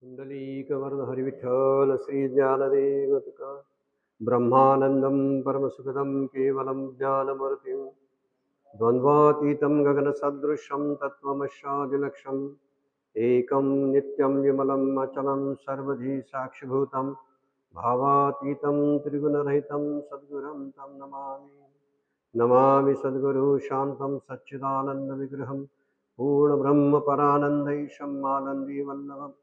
कुंडलीकवर्ण हरिविठ्ठल श्री ज्ञानदेव तुका ब्रह्मानंदं परमसुखदं केवलं ज्ञानमूर्तिं द्वन्द्वातीतं गगनसदृशं तत्त्वमस्यादिलक्ष्यम् एकं नित्यं विमलम् अचलं सर्वधी साक्षिभूतं भावातीतं त्रिगुणरहितं सद्गुरुं तं नमामि। नमामि सद्गुरु शान्तं सच्चिदानन्दविग्रहं पूर्णब्रह्मपरानन्दैशम् आनन्दीवल्लभम्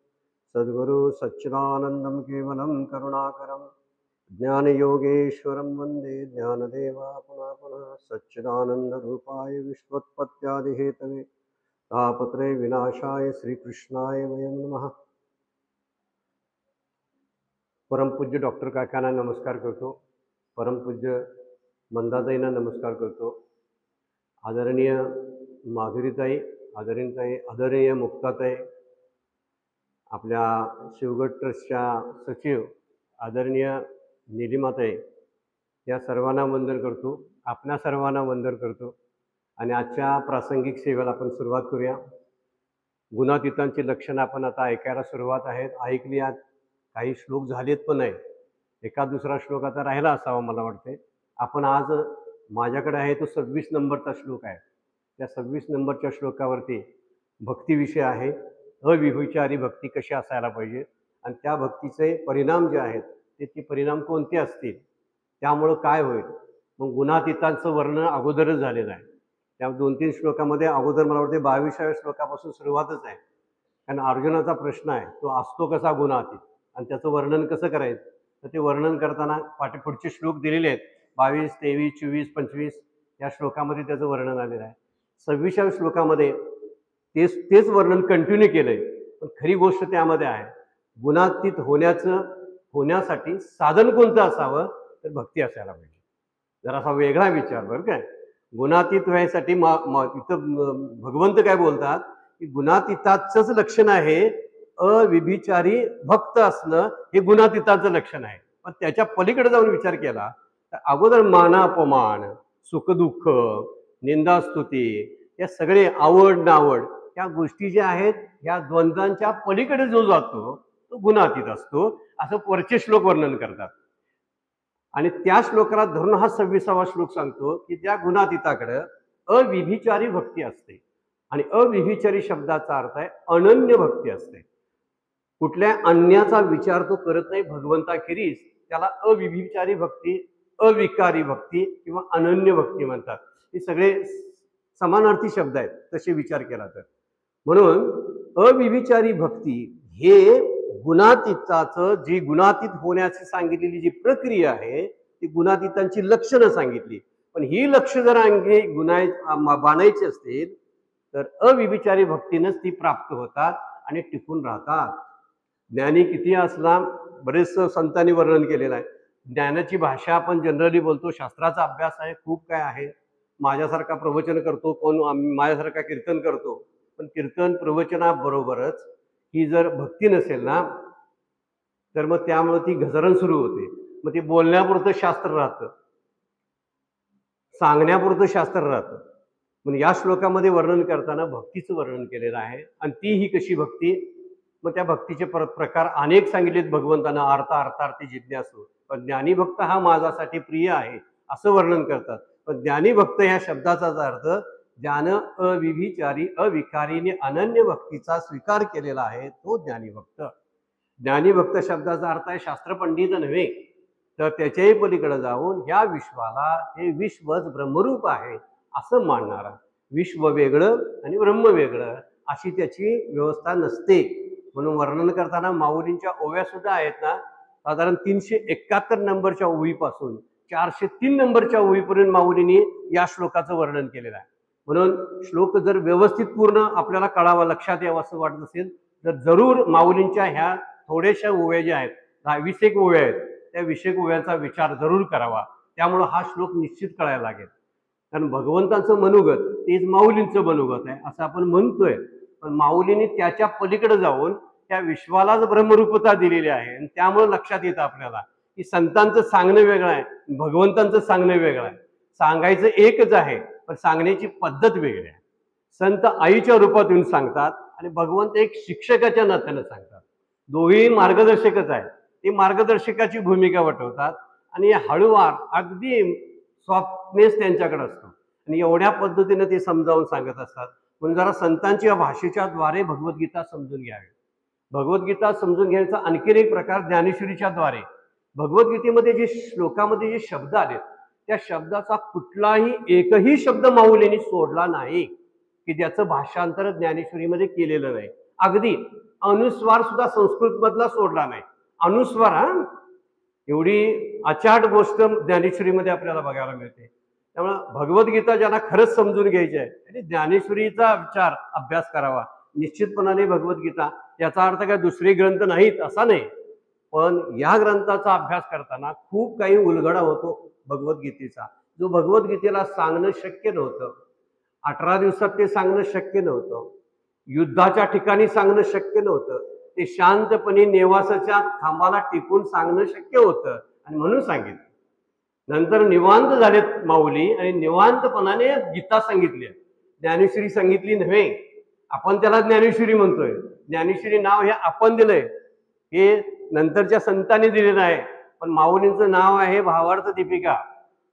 सद्गुरु सच्चिदानन्दं केवलं करुणाकरं ज्ञानयोगेश्वरं वन्दे ज्ञानदेवा पुनः पुनः सच्चिदानन्दरूपाय विश्वोत्पत्त्यादिहेतवे तापत्रय विनाशाय श्रीकृष्णाय वयं नमः। परमपूज्य डॉक्टर काकांना नमस्कार करतो, परमपूज्य मंदाताईंना नमस्कार करतो, आदरणीय माधुरीताई, आदरणीय मुक्ताताई, आपल्या शिवगड ट्रस्टच्या सचिव आदरणीय निलिमाताई, या सर्वांना वंदन करतो, आपणा सर्वांना वंदन करतो आणि आजच्या प्रासंगिक सेवेला आपण सुरुवात करूया। गुणातीतांची लक्षणं आपण आता ऐकायला सुरुवात आहेत, ऐकली आहेत, काही श्लोक झालेत पण नाही, एका दुसरा श्लोक आता राहिला असावा मला वाटते। आपण आज माझ्याकडे आहे तो 26 नंबरचा श्लोक आहे, त्या 26 नंबरच्या श्लोकावरती भक्तीविषय आहे, अविभुचारी भक्ती कशी असायला पाहिजे आणि त्या भक्तीचे परिणाम जे आहेत ते परिणाम कोणते असतील, त्यामुळं काय होईल। मग गुणातीतांचं वर्णन अगोदरच झालेलं आहे, त्या 2-3 श्लोकामध्ये अगोदर मला वाटते 22व्या श्लोकापासून सुरुवातच आहे, कारण अर्जुनाचा प्रश्न आहे तो असतो कसा गुणातीत आणि त्याचं वर्णन कसं करायचं, तर ते वर्णन करताना पुढचे श्लोक दिलेले आहेत 22, 23, 24, 25 या श्लोकामध्ये त्याचं वर्णन आलेलं आहे। 26व्या श्लोकामध्ये तेच वर्णन कंटिन्यू केलंय, पण खरी गोष्ट त्यामध्ये आहे गुणातीत होण्यासाठी साधन कोणतं असावं, तर भक्ती असायला पाहिजे। जरासा वेगळा विचार बरं काय, गुणातीत व्हायसाठी इथं भगवंत काय बोलतात की गुणातीताचंच लक्षण आहे अविभिचारी भक्त असणं, हे गुणातीताचं लक्षण आहे। पण त्याच्या पलीकडे जाऊन विचार केला तर अगोदर मानापमान, सुखदुःख, निंदास्तुती, या सगळे आवड नावड या गोष्टी ज्या आहेत या द्वंद्वांच्या पलीकडे जो जातो तो गुणातीत असतो, असं वरचे श्लोक वर्णन करतात। आणि त्या श्लोकाला धरून हा 26वा श्लोक सांगतो की त्या गुणातीताकडे अविभिचारी भक्ती असते आणि अविभिचारी शब्दाचा अर्थ आहे अनन्य भक्ती असते। कुठल्या अन्याचा विचार तो करत नाही भगवंताखेरीज, त्याला अविभिचारी भक्ती, अविकारी भक्ती किंवा अनन्य भक्ती म्हणतात। हे सगळे समानार्थी शब्द आहेत तसे विचार केला तर। म्हणून अविभिचारी भक्ती हे गुणातीताचं, जी गुणातीत होण्याची सांगितलेली जी प्रक्रिया आहे ती गुणातीतांची लक्षणं सांगितली, पण ही लक्ष जर अंगी बाणायची असतील तर अविभिचारी भक्तीनंच ती प्राप्त होतात आणि टिकून राहतात। ज्ञानी किती असला, बरेच संतांनी वर्णन केलेलं आहे, ज्ञानाची भाषा आपण जनरली बोलतो, शास्त्राचा अभ्यास आहे, खूप काय आहे, माझ्यासारखा प्रवचन करतो, कोण माझ्यासारखा कीर्तन करतो, पण कीर्तन प्रवचनाबरोबरच ही जर भक्ती नसेल ना तर मग त्यामुळे ती घसरण सुरू होते, मग ते बोलण्यापुरतं शास्त्र राहतं, सांगण्यापुरतं शास्त्र राहतं। म्हणून या श्लोकामध्ये वर्णन करताना भक्तीचं वर्णन केलेलं आहे आणि ती ही कशी भक्ती, मग त्या भक्तीचे प्रकार अनेक सांगितलेत भगवंतांना, अर्थार्थी जिज्ञासू, पण ज्ञानीभक्त हा माझ्यासाठी प्रिय आहे असं वर्णन करतात। पण ज्ञानीभक्त ह्या शब्दाचाच अर्थ ज्यानं अविभिचारी अविकारीने अनन्य भक्तीचा स्वीकार केलेला आहे तो ज्ञानीभक्त। ज्ञानीभक्त शब्दाचा अर्थ आहे शास्त्रपंडित नव्हे, तर त्याच्याही पलीकडे जाऊन ह्या विश्वाला हे विश्वच ब्रह्मरूप आहे असं मानणारा, विश्व वेगळं आणि ब्रह्म वेगळं अशी त्याची व्यवस्था नसते। म्हणून वर्णन करताना माऊलींच्या ओव्या सुद्धा आहेत ना, साधारण 371 नंबरच्या ओवीपासून 403 नंबरच्या ओवीपर्यंत माऊलींनी या श्लोकाचं वर्णन केलेलं आहे। म्हणून श्लोक जर व्यवस्थित पूर्ण आपल्याला कळावा, लक्षात यावं असं वाटत असेल तर जरूर माऊलींच्या ह्या थोड्याशा ओव्या ज्या आहेत, 20 एक ओव्या आहेत, त्या 20 एक ओव्यांचा विचार जरूर करावा, त्यामुळं हा श्लोक निश्चित कळायला लागेल। कारण भगवंतांचं मनोगत तेच माऊलींचं मनोगत आहे असं आपण म्हणतोय, पण माऊलींनी त्याच्या पलीकडे जाऊन त्या विश्वालाच ब्रह्मरूपता दिलेली आहे आणि त्यामुळे लक्षात येतं आपल्याला की संतांचं सांगणं वेगळं आहे, भगवंतांचं सांगणं वेगळं आहे। सांगायचं एकच आहे पण सांगण्याची पद्धत वेगळी आहे। संत आईच्या रूपात येऊन सांगतात आणि भगवंत एक शिक्षकाच्या नात्यानं सांगतात। दोघेही मार्गदर्शकच आहे. ती मार्गदर्शकाची भूमिका वठवतात आणि हळूवार अगदी सॉफ्टनेस त्यांच्याकडे असतो आणि एवढ्या पद्धतीने ते समजावून सांगत असतात. म्हणून जरा संतांच्या भाषेच्या द्वारे भगवद्गीता समजून घ्यावी. भगवद्गीता समजून घ्यायचा आणखीन एक प्रकार ज्ञानेश्वरीच्या द्वारे. भगवद्गीतेमध्ये जे श्लोकामध्ये जे शब्द आले त्या शब्दाचा कुठलाही एकही शब्द माऊलींनी सोडला नाही की ज्याचं भाषांतर ज्ञानेश्वरीमध्ये केलेलं नाही. अगदी अनुस्वार सुद्धा संस्कृत मधला सोडला नाही. अनुस्वार हा एवढी अचाट गोष्ट ज्ञानेश्वरीमध्ये आपल्याला बघायला मिळते. त्यामुळे भगवद्गीता ज्यांना खरंच समजून घ्यायची आहे त्यांनी ज्ञानेश्वरीचा विचार अभ्यास करावा. निश्चितपणाने भगवद्गीता याचा अर्थ काय दुसरे ग्रंथ नाहीत असा नाही, पण या ग्रंथाचा अभ्यास करताना खूप काही उलगडा होतो भगवद्गीतेचा, जो भगवद्गीतेला सांगणं शक्य नव्हतं. 18 दिवसात ते सांगणं शक्य नव्हतं. युद्धाच्या ठिकाणी सांगणं शक्य नव्हतं. ते शांतपणे नेवासाच्या खांबाला टिकून सांगणं शक्य होतं आणि म्हणून सांगितलं. नंतर निवांत झालेत माऊली आणि निवांतपणाने गीता सांगितली. ज्ञानेश्वरी सांगितली नव्हे, आपण त्याला ज्ञानेश्वरी म्हणतोय. ज्ञानेश्वरी नाव हे आपण दिलंय, हे नंतरच्या संतांनी दिलेलं आहे. पण माऊलींचं नाव आहे भावार्थ दीपिका.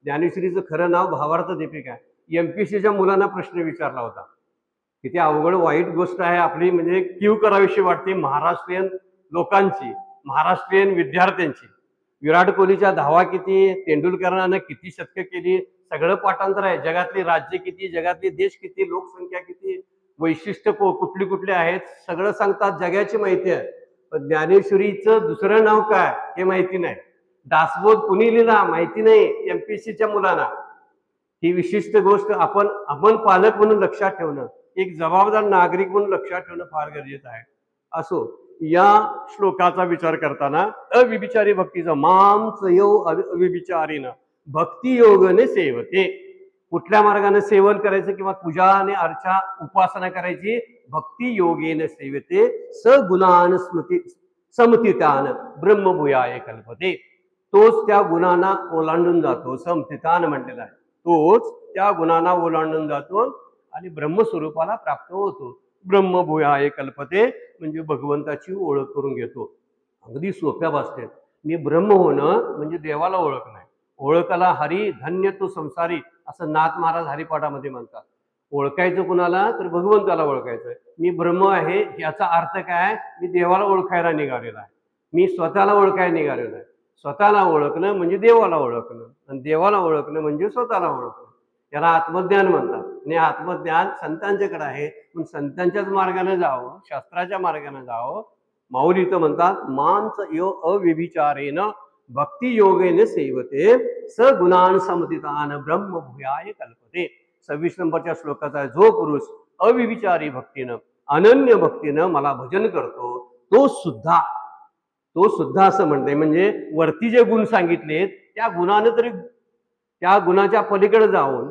ज्ञानेश्वरीचं खरं नाव भावार्थ दीपिका. MPSCच्या मुलांना प्रश्न विचारला होता. किती अवघड वाईट गोष्ट आहे आपली, म्हणजे कीव करावीशी वाटते महाराष्ट्रीयन लोकांची, महाराष्ट्रीयन विद्यार्थ्यांची. विराट कोहलीच्या धावा किती, तेंडुलकरानं किती शतकं केली, सगळं पाठांतर आहे. जगातली राज्य किती, जगातले देश किती, लोकसंख्या किती, वैशिष्ट्य कुठली कुठली आहेत, सगळं सांगतात. जगाची माहिती आहे. पण ज्ञानेश्वरीचं दुसरं नाव काय हे माहिती नाही. दासबोध कुणी लिहिला माहिती नाही MPSCच्या मुलांना. ही विशिष्ट गोष्ट आपण पालक म्हणून लक्षात ठेवणं, एक जबाबदार नागरिक म्हणून लक्षात ठेवणं फार गरजेचं आहे. असो, या श्लोकाचा विचार करताना अविविचारी भक्तीचा मामच यो अविविचारीनं भक्ती योगने सेवते. कुठल्या मार्गाने सेवन करायचं किंवा पूजा आणि अर्चा उपासना करायची? भक्ती योगेने सेवते सगुणान स्मृती समतितान ब्रह्मभूयाय कल्पते. तोच त्या गुणांना ओलांडून जातो. समतितान म्हटलेला आहे. तोच त्या गुणांना ओलांडून जातो आणि ब्रह्मस्वरूपाला प्राप्त होतो. ब्रह्मभूयाय कल्पते म्हणजे भगवंताची ओळख करून घेतो. अगदी सोप्या भाषेत मी ब्रह्म होणं म्हणजे देवाला ओळख नाही. ओळखाला हरी धन्य तो संसारी असं नाथ महाराज हरिपाठामध्ये म्हणतात. ओळखायचं कुणाला? तर भगवंताला ओळखायचं. मी ब्रह्म आहे याचा अर्थ काय? मी देवाला ओळखायला निघालेला आहे. मी स्वतःला ओळखायला निघालेलो आहे. स्वतःला ओळखणं म्हणजे देवाला ओळखणं आणि देवाला ओळखणं म्हणजे स्वतःला ओळखणं. याला आत्मज्ञान म्हणतात. आणि आत्मज्ञान संतांच्याकडे आहे. पण संतांच्याच मार्गाने जावं, शास्त्राच्या मार्गाने जावं. माऊली तर म्हणतात मांच यो अव्यभिचारेन भक्ती योगेने सेवते सगुणान समतितान ब्रह्मभूयाय कल्पते. 26 नंबरच्या श्लोकाचा जो पुरुष अविविचारी भक्तीनं अनन्य भक्तीनं मला भजन करतो तो सुद्धा असं म्हणते. म्हणजे वरती जे गुण सांगितले त्या गुणानं तरी त्या गुणाच्या पलीकडे जाऊन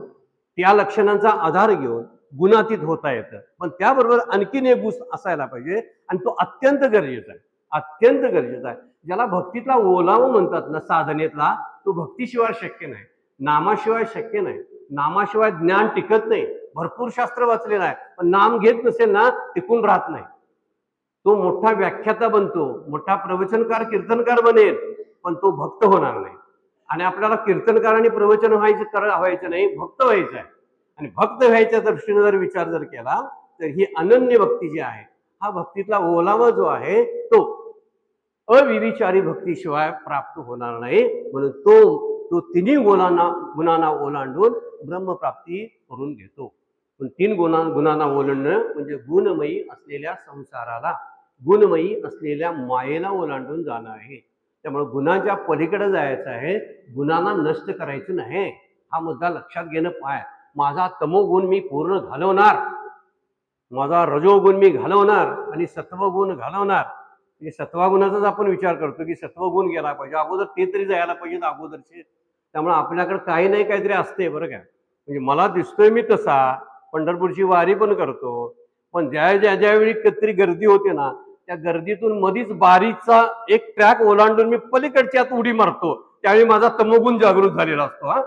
त्या लक्षणांचा आधार घेऊन गुणातीत होता येतं. पण त्याबरोबर आणखीन एक गुण असायला पाहिजे आणि तो अत्यंत गरजेचा आहे. अत्यंत गरजेचा आहे. ज्याला भक्तीतला ओलावा म्हणतात ना, साधनेतला, तो भक्तीशिवाय शक्य नाही. नामाशिवाय शक्य नाही. नामाशिवाय ज्ञान टिकत नाही. भरपूर शास्त्र वाचलेलं आहे पण नाम घेत नसेल ना टिकून राहत नाही. तो मोठा व्याख्याता बनतो, मोठा प्रवचनकार कीर्तनकार बनेल, पण तो भक्त होणार नाही. आणि आपल्याला कीर्तनकार आणि प्रवचन व्हायचं नाही, भक्त व्हायचं आहे. आणि भक्त व्हायच्या दृष्टीने जर विचार जर केला तर ही अनन्य भक्ती जी आहे, हा भक्तीतला ओलावा जो आहे तो अविविचारी भक्तीशिवाय प्राप्त होणार नाही. म्हणून तो तिन्ही गुणांना ओलांडून ब्रह्मप्राप्ती करून घेतो. पण 3 गुणांना ओलांडणं म्हणजे गुणमयी असलेल्या संसाराला, गुणमयी असलेल्या मायेला ओलांडून जाणं आहे. त्यामुळे गुणाच्या पलीकडे जायचं आहे. गुणांना नष्ट करायचं नाही. हा मुद्दा लक्षात घेणं पाय. माझा तमोगुण मी पूर्ण घालवणार, माझा रजोगुण मी घालवणार आणि सत्वगुण घालवणार. म्हणजे सत्वगुणाचाच आपण विचार करतो की सत्वगुण गेला पाहिजे, अगोदर ते तरी जायला पाहिजेत अगोदरचे. त्यामुळे आपल्याकडे काही नाही काहीतरी असते बरं का. म्हणजे मला दिसतोय मी तसा, पंढरपूरची वारी पण करतो, पण ज्यावेळी कधीतरी गर्दी होते ना, त्या गर्दीतून मधीच बारीचा एक ट्रॅक ओलांडून मी पलीकडच्यात उडी मारतो, त्यावेळी माझा तमोगुण जागृत झालेला असतो. हा,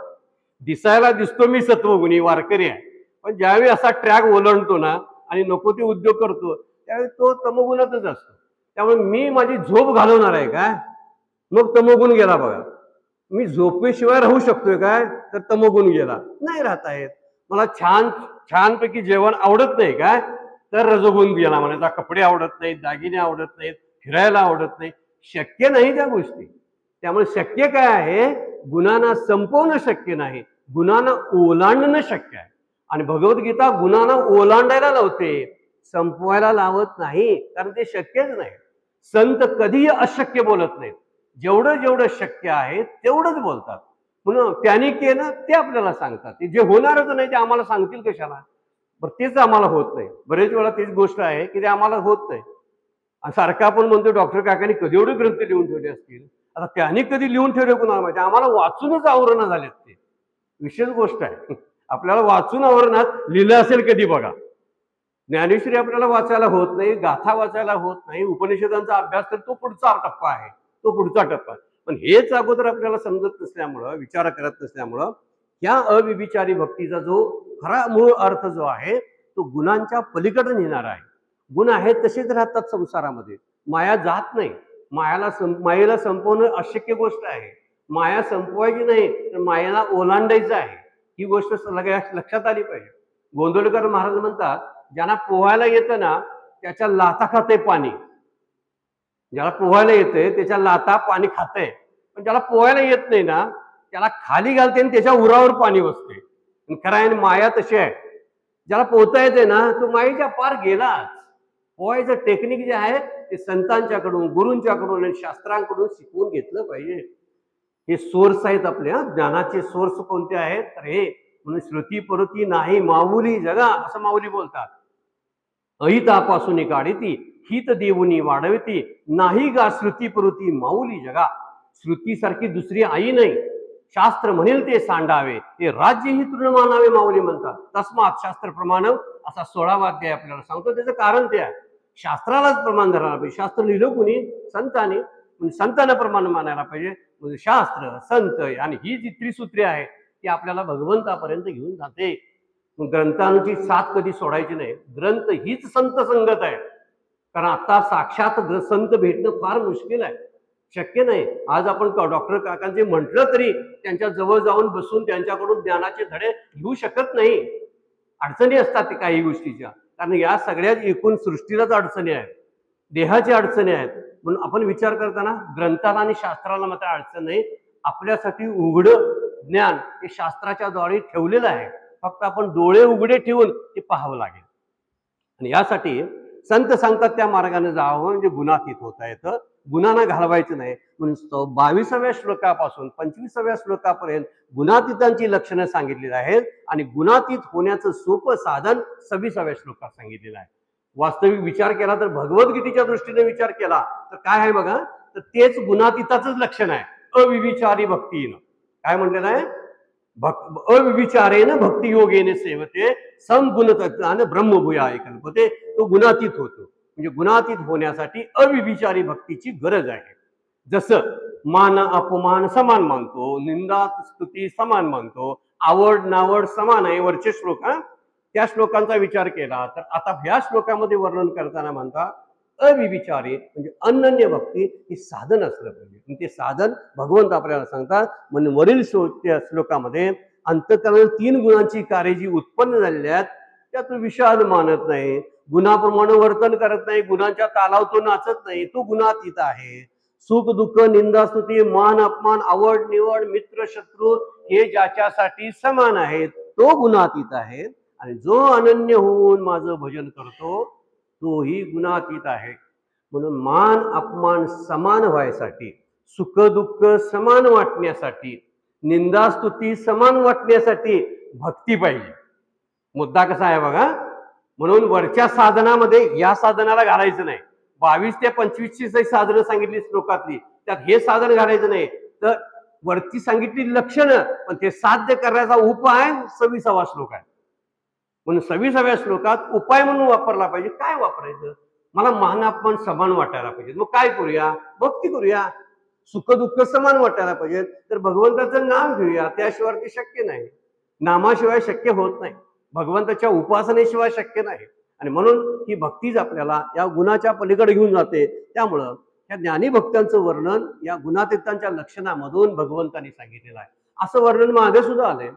दिसायला दिसतो मी सत्वगुणी वारकरी आहे, पण ज्यावेळी असा ट्रॅक ओलांडतो ना आणि नको ते उद्योग करतो त्यावेळी तो तमोगुणातच असतो. त्यामुळे मी माझी झोप घालवणार आहे काय, मग तमोगुण गेला बघा. मी झोपेशिवाय राहू शकतोय काय, तर तमोगुण गेला, नाही राहता येत. मला छानपैकी जेवण आवडत नाही काय, तर रजोगुण गेला. म्हणायचा कपडे आवडत नाहीत, दागिने आवडत नाहीत, फिरायला आवडत नाही, शक्य नाही त्या गोष्टी. त्यामुळे शक्य काय आहे, गुणांना संपवणं शक्य नाही, गुणांना ओलांडणं शक्य आहे. आणि भगवद्गीता गुणांना ओलांडायला लावते, संपवायला लावत नाही, कारण ते शक्यच नाही. संत कधीही अशक्य बोलत नाहीत, जेवढं जेवढं शक्य आहे तेवढंच बोलतात. म्हणून त्यांनी केलं ते आपल्याला सांगतात, जे होणारच नाही ते आम्हाला सांगतील कशाला. तेच आम्हाला होत नाही. बरेच वेळा तीच गोष्ट आहे की ते आम्हाला होत नाही. सारखा आपण म्हणतो डॉक्टर काकांनी कधी एवढे ग्रंथ लिहून ठेवले असतील, आता त्यांनी कधी लिहून ठेवले कुणाला माहिती, आम्हाला वाचूनच आवरण झालेत ते. विशेष गोष्ट आहे, आपल्याला वाचून आवरणात लिहिलं असेल कधी बघा. ज्ञानेश्वरी आपल्याला वाचायला होत नाही, गाथा वाचायला होत नाही, उपनिषदांचा अभ्यास तर तो पुढचा टप्पा आहे, तो पुढचा टप्पा. पण हेच अगोदर आपल्याला समजत नसल्यामुळं, विचार करत नसल्यामुळं, या अविविचारी भक्तीचा जो खरा मूळ अर्थ जो आहे तो गुणांच्या पलीकडे नेणारा आहे. गुण आहेत तसेच राहतात संसारामध्ये, माया जात नाही. मायेला संपवणं अशक्य गोष्ट आहे. माया संपवायची नाही, तर मायेला ओलांडायचं आहे. ही गोष्ट सगळ्या लक्षात आली पाहिजे. गोंदवलेकर महाराज म्हणतात, ज्यांना पोहायला येतं ना त्याच्या लाथा खाते पाणी. ज्याला पोहायला येते त्याच्या लाथा पाणी खाते, पण ज्याला पोहायला येत नाही ना त्याला खाली घालते आणि त्याच्या उरावर पाणी बसते. खरं आहे, माया तशी आहे. ज्याला पोहता येते ना तो मायेच्या पार गेलाच. पोहायचं टेक्निक जे आहे ते संतांच्याकडून, गुरूंच्याकडून आणि शास्त्रांकडून शिकवून घेतलं पाहिजे. हे सोर्स आहेत आपल्या ज्ञानाचे. सोर्स कोणते आहेत, तर हे म्हणून श्रुती परुती नाही माऊली जगा, असं माऊली बोलतात. अहितापासून काढिती हित देऊनी वाढविती, नाही गा श्रुती परुती माऊली जगा. श्रुतीसारखी दुसरी आई नाही, शास्त्र म्हणेल ते सांडावे, ते राज्य ही तृण मानावे माऊली म्हणतात. तस्मात शास्त्र प्रमाण असा 16वा अध्याय आपल्याला सांगतो. त्याचं कारण ते आहे, शास्त्रालाच प्रमाण धरायला पाहिजे. शास्त्र लिहिलं कुणी, संतांनी, संतांना प्रमाण मानायला पाहिजे. म्हणजे शास्त्र, संत आणि ही जी त्रिसूत्री आहे ती आपल्याला भगवंतापर्यंत घेऊन जाते. ग्रंथांची साथ कधी सोडायची नाही. ग्रंथ हीच संत संगत आहे. कारण आता साक्षात संत भेटणं फार मुश्किल आहे, शक्य नाही. आज आपण डॉक्टर काकांचे म्हटलं तरी त्यांच्या जवळ जाऊन बसून त्यांच्याकडून ज्ञानाचे धडे घेऊ शकत नाही. अडचणी असतात काही गोष्टीच्या, कारण या सगळ्याच एकूण सृष्टीलाच अडचणी आहेत, देहाच्या अडचणी आहेत. म्हणून आपण विचार करताना ग्रंथाला आणि शास्त्राला मात्र अडचण नाही. आपल्यासाठी उघडं ज्ञान हे शास्त्राच्या द्वारे ठेवलेलं आहे, फक्त आपण डोळे उघडे ठेवून ते पाहावं लागेल. आणि यासाठी संत सांगतात त्या मार्गाने जावं, म्हणजे गुणातीत होता येतं, गुणांना घालवायचं नाही. म्हणून 22व्या श्लोकापासून 25व्या श्लोकापर्यंत गुणातीतांची लक्षणं सांगितलेली आहेत आणि गुणातीत होण्याचं सोपं साधन 26व्या श्लोकात सांगितलेलं आहे. वास्तविक विचार केला तर, भगवद्गीतेच्या दृष्टीने विचार केला तर काय आहे बघा, तर तेच गुणातीताच लक्षण आहे. अविविचारी भक्तीनं काय म्हटलेलं आहे, अविविचारेन भक्ती योगेने सेवते समगुणतत्वाने ब्रह्मभूयाय कल्पते. तो गुणातीत होतो. म्हणजे गुणातीत होण्यासाठी अविविचारी भक्तीची गरज आहे. जसं मान अपमान समान मानतो, निंदा स्तुती समान मानतो, आवड नावड समान आहे. वरचे श्लोक त्या श्लोकांचा विचार केला तर आता ह्या श्लोकामध्ये वर्णन करताना म्हणतात अविविचारी म्हणजे अनन्य भक्ती ही साधन असलं पाहिजे. ते साधन भगवंत आपल्याला सांगतात. म्हणून वरील श्लोकामध्ये अंतःकरण 3 गुणांची कार्य जी उत्पन्न झालेली आहेत त्यात विषाद मानत नाही, गुणाप्रमाणे वर्तन करत नाही, गुणांच्या तालावर तो नाचत नाही, तो गुणातीत आहे. सुख दुःख निंदा स्तुती मान अपमान आवड निवड मित्र शत्रू हे ज्याच्यासाठी समान आहेत तो गुणातीत आहे. आणि जो अनन्य होऊन माझं भजन करतो तोही गुणातीत आहे. म्हणून मान अपमान समान व्हायसाठी, सुख दुःख समान वाटण्यासाठी, निंदा स्तुती समान वाटण्यासाठी भक्ती पाहिजे. मुद्दा कसा आहे बघा. म्हणून वरच्या साधनामध्ये या साधनाला घालायचं नाही. 22 ते 25ची साधनं सांगितली श्लोकातली, त्यात हे साधन घालायचं नाही. तर वरती सांगितली लक्षणं, पण ते साध्य करण्याचा उपाय 26वा श्लोक आहे. म्हणून 26व्या श्लोकात उपाय म्हणून वापरला पाहिजे. काय वापरायचं, मला मान अपमान समान वाटायला पाहिजे, मग काय करूया, भक्ती करूया. सुख दुःख समान वाटायला पाहिजे तर भगवंताचं नाम घेऊया. त्याशिवाय ते शक्य नाही. नामाशिवाय शक्य होत नाही, भगवंताच्या उपासनेशिवाय शक्य नाही. आणि म्हणून ही भक्तीच आपल्याला या गुणाच्या पलीकडे घेऊन जाते. त्यामुळं या ज्ञानी भक्तांचं वर्णन या गुणातीतांच्या लक्षणामधून भगवंतांनी सांगितलेलं आहे. असं वर्णन मागे सुद्धा आलंय.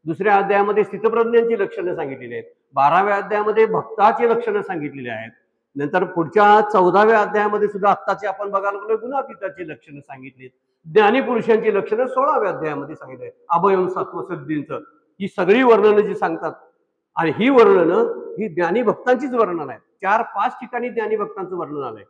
दुसऱ्या अध्यायामध्ये स्थितप्रज्ञांची लक्षणं सांगितलेली आहेत. 12व्या अध्यायामध्ये भक्ताची लक्षणं सांगितलेली आहेत. नंतर पुढच्या 14व्या अध्यायामध्ये सुद्धा आत्ताचे आपण बघायला गेलो गुणातीताची लक्षणं सांगितलीत. ज्ञानी पुरुषांची लक्षणं 16व्या अध्यायामध्ये सांगितले. अभयम सत्वसिद्धींचं ही सगळी वर्णनं जी सांगतात आणि ही वर्णनं ही ज्ञानी भक्तांचीच वर्णन आहेत. 4-5 ठिकाणी ज्ञानी भक्तांचं वर्णन आलंय.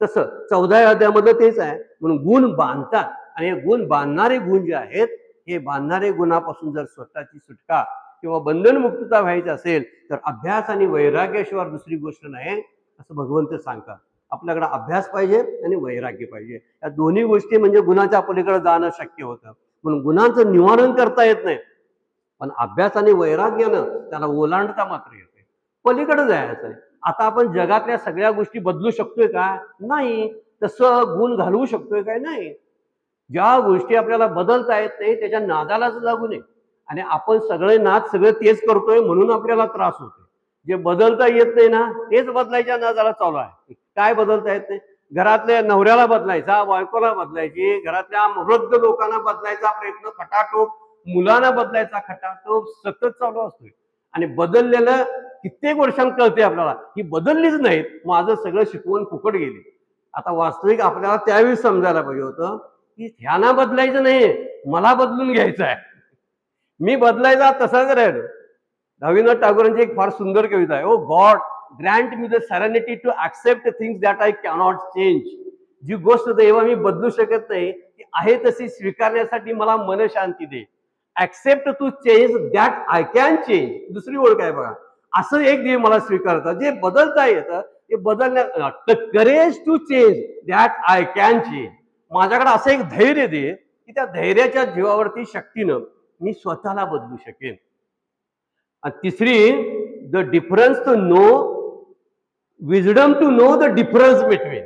तसं 14व्या अध्यायामधलं तेच आहे. म्हणून गुण बांधतात आणि हे गुण बांधणारे गुण जे आहेत हे बांधणारे गुणापासून जर स्वतःची सुटका किंवा बंधनमुक्तता व्हायची असेल तर अभ्यास आणि वैराग्याशिवाय दुसरी गोष्ट नाही असं भगवंत सांगतात. आपल्याकडे अभ्यास पाहिजे आणि वैराग्य पाहिजे. या दोन्ही गोष्टी म्हणजे गुणाच्या पलीकडे जाणं शक्य होतं. म्हणून गुणांचं निवारण करता येत नाही, पण अभ्यास आणि वैराग्यानं त्याला ओलांडता मात्र येते. पलीकडे जायचं आहे. आता आपण जगातल्या सगळ्या गोष्टी बदलू शकतोय का? नाही. तसं गुण घालवू शकतोय काय? नाही. ज्या गोष्टी आपल्याला बदलता येत नाही त्याच्या नादालाच लागू नये. आणि आपण सगळे नाद सगळं तेच करतोय म्हणून आपल्याला त्रास होतोय. जे बदलता येत नाही ना तेच बदलायच्या नादाला चालू आहे. काय बदलता येत नाही? घरातल्या नवऱ्याला बदलायचा, बायकोला बदलायची, घरातल्या वृद्ध लोकांना बदलायचा प्रयत्न खटाटोप, मुलांना बदलायचा खटाटोप सतत चालू असतोय. आणि बदललेलं कित्येक वर्षांत कळते आपल्याला ही बदललीच नाहीत, माझं सगळं शिकवून फुकट गेली. आता वास्तविक आपल्याला त्यावेळी समजायला पाहिजे होतं की ह्यांना बदलायचं नाही, मला बदलून घ्यायचं आहे. मी बदलायचा तसाच राहिलो. रवींद्रनाथ टागोरांची एक फार सुंदर कविता आहे. O God grant me the serenity to accept things that I cannot change. जी गोष्ट देवा मी बदलू शकत नाही ती आहे तशी स्वीकारण्यासाठी मला मन शांती दे. Accept to change that I can change. दुसरी ओळ काय बघा, असं एक देव मला स्वीकारतं जे बदलता येतं ते बदलण्यात courage to change that I can change. माझ्याकडे असं एक धैर्य दे की त्या धैर्याच्या जीवावरती शक्तीनं मी स्वतःला बदलू शकेन. आणि तिसरी the difference to know wisdom to know the difference between.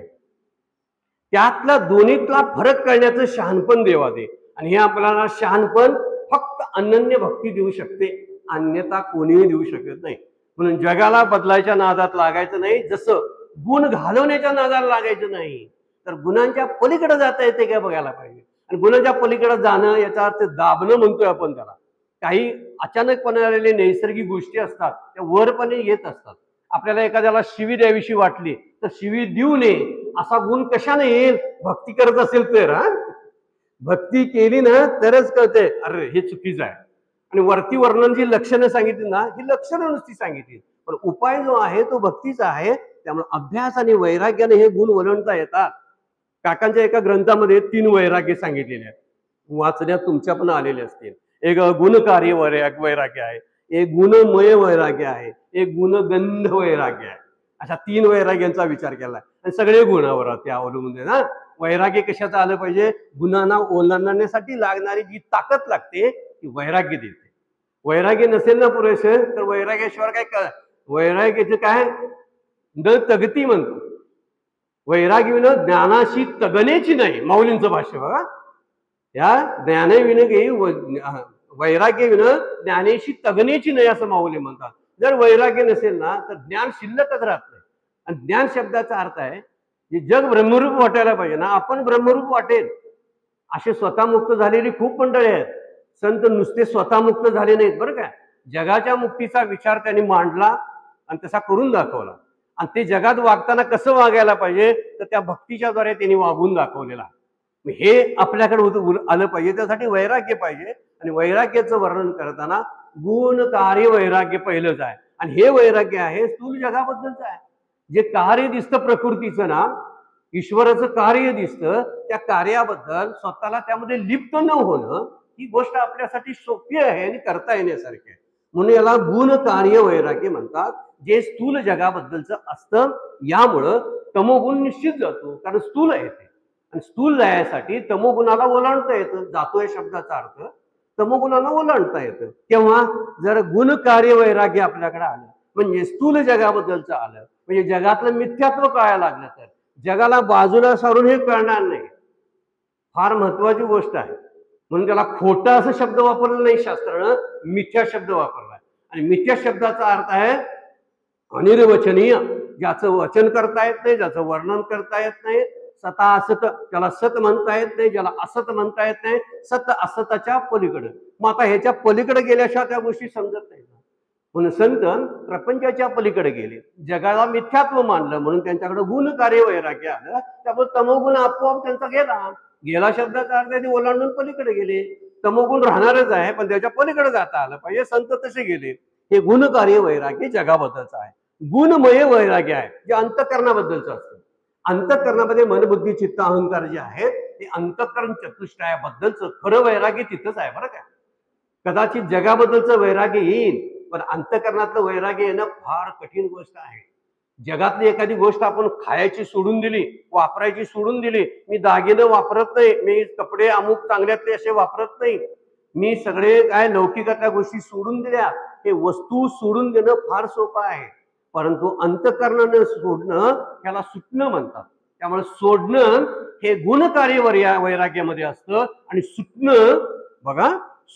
त्यातला दोन्हीतला फरक कळण्याचं शहाणपण देवा दे. आणि हे आपल्याला शहाणपण फक्त अनन्य भक्ती देऊ शकते, अन्यथा कोणीही देऊ शकत नाही. म्हणून जगाला बदलायच्या नादात लागायचं नाही, जसं गुण घालवण्याच्या नादाला लागायचं नाही. तर गुणांच्या पलीकडे जाता येते काय बघायला पाहिजे. आणि गुणांच्या पलीकडे जाणं याचा अर्थ दाबणं म्हणतोय आपण त्याला. काही अचानकपणे आलेले नैसर्गिक गोष्टी असतात त्या वरपणे येत असतात. आपल्याला एखाद्याला शिवी द्यावीशी वाटली तर शिवी देऊ नये असा गुण कशाने येईल? भक्ती करत असेल तर. भक्ती केली ना तरच कळते अरे हे चुकीचं आहे. आणि वरती वर्णन जी लक्षणं सांगितली ना ही लक्षणं नुसती सांगितली, पण उपाय जो आहे तो भक्तीचा आहे. त्यामुळे अभ्यास आणि वैराग्याने हे गुण वलंडता येतात. काकांच्या एका ग्रंथामध्ये 3 वैराग्य सांगितलेले आहेत. वाचण्यात तुमच्या पण आलेले असतील. एक गुणकार्य वैराग्य आहे, एक गुणमय वैराग्य आहे, एक गुणगंध वैराग्य आहे. अशा 3 वैराग्यांचा विचार केला आणि सगळे गुणावर ते अवलंबून आहे ना. वैराग्य कशाचं आलं पाहिजे? गुणांना ओलांडण्यासाठी लागणारी जी ताकद लागते ती वैराग्य देते. वैराग्य नसेल ना पुरेसे तर वैराग्याशिवाय काय वैराग्याचं काय न तगती म्हणतो. वैराग्यविनं ज्ञानाशी तगण्याची नाही, माऊलींचं भाष्य बघा. या ज्ञानविनं वैराग्यविनं ज्ञानेशी तगण्याची नाही असं माऊली म्हणतात. जर वैराग्य नसेल ना तर ज्ञान शिल्लकच राहत नाही. आणि ज्ञान शब्दाचा अर्थ आहे जे जग ब्रह्मरूप वाटायला पाहिजे ना, आपण ब्रह्मरूप वाटेल असे स्वतः मुक्त झालेली खूप मंडळी आहेत. संत नुसते स्वतः मुक्त झाले नाहीत बरं का. जगाच्या मुक्तीचा विचार त्यांनी मांडला आणि तसा करून दाखवला. आणि ते जगात वागताना कसं वागायला पाहिजे तर त्या भक्तीच्या द्वारे त्यांनी वागून दाखवलेला. हे आपल्याकडे आलं पाहिजे. त्यासाठी वैराग्य पाहिजे. आणि वैराग्याचं वर्णन करताना गुण कार्य वैराग्य पहिलंच आहे. आणि हे वैराग्य आहे स्थूल जगाबद्दलचं आहे. जे कार्य दिसतं प्रकृतीचं ना, ईश्वराचं कार्य दिसतं, त्या कार्याबद्दल स्वतःला त्यामध्ये लिप्त न होणं ही गोष्ट आपल्यासाठी सोपी आहे आणि करता येण्यासारखी आहे. म्हणून याला गुण कार्य वैराग्य म्हणतात. जे स्थूल जगाबद्दलचं असतं यामुळं तमोगुण निश्चित जातो, कारण स्थूल आहे ते. आणि स्थूल जायसाठी तमोगुणाला ओलांडता येतं. जातो या शब्दाचा अर्थ तमोगुणाला ओलांडता येतं. तेव्हा जर गुण कार्य वैराग्य आपल्याकडे आलं म्हणजे स्थूल जगाबद्दलचं आलं म्हणजे जगातलं मिथ्यात्व कळायला लागलं तर जगाला बाजूला सारून हे कळणार नाही. फार महत्वाची गोष्ट आहे. म्हणून त्याला खोटा असं शब्द वापरला नाही शास्त्रानं, मिथ्या शब्द वापरलाय. आणि मिथ्या शब्दाचा अर्थ आहे अनिर्वचनीय, ज्याचं वचन करता येत नाही, ज्याचं वर्णन करता येत नाही, सत असत, त्याला सत म्हणता येत नाही, ज्याला असत म्हणता येत नाही, सत असताच्या पलीकडे. मग आता ह्याच्या पलीकडे गेल्याशिवाय त्या गोष्टी समजत नाही. म्हणून संत प्रपंचाच्या पलीकडे गेले, जगाला मिथ्यात्व मानलं, म्हणून त्यांच्याकडे गुण कार्य वैराग्य आलं. त्यामुळे तमोगुण आपोआप त्यांचा गेला शब्दाचा अर्थ ते ओलांडून पलीकडे गेले. तमोगुण राहणारच आहे, पण त्याच्या पलीकडे जाता आलं पाहिजे. संत तसे गेले. हे गुणकार्य वैराग्य जगाबद्दलचं आहे. गुणमय वैराग्य आहे, जे अंतःकरणाबद्दलचं असतं. अंतःकरणामध्ये मन बुद्धी चित्त अहंकार जे आहेत, ते अंतःकरण चतुष्टयाबद्दलचं खरं वैराग्य तिथंच आहे बरं का. कदाचित जगाबद्दलचं वैराग्य येईल, पण अंतःकरणातलं वैराग्य येणं फार कठीण गोष्ट आहे. जगातली एखादी गोष्ट आपण खायची सोडून दिली, वापरायची सोडून दिली, मी दागिनं वापरत नाही, मी कपडे अमुक चांगल्यातले असे वापरत नाही, मी सगळे काय लौकिकातल्या गोष्टी सोडून दिल्या, हे वस्तू सोडून देणं फार सोपं आहे. परंतु अंतःकरणानं सोडणं त्याला सुटणं म्हणतात. त्यामुळे सोडणं हे गुणकार्य वैराग्यामध्ये असतं, आणि सुटणं बघा,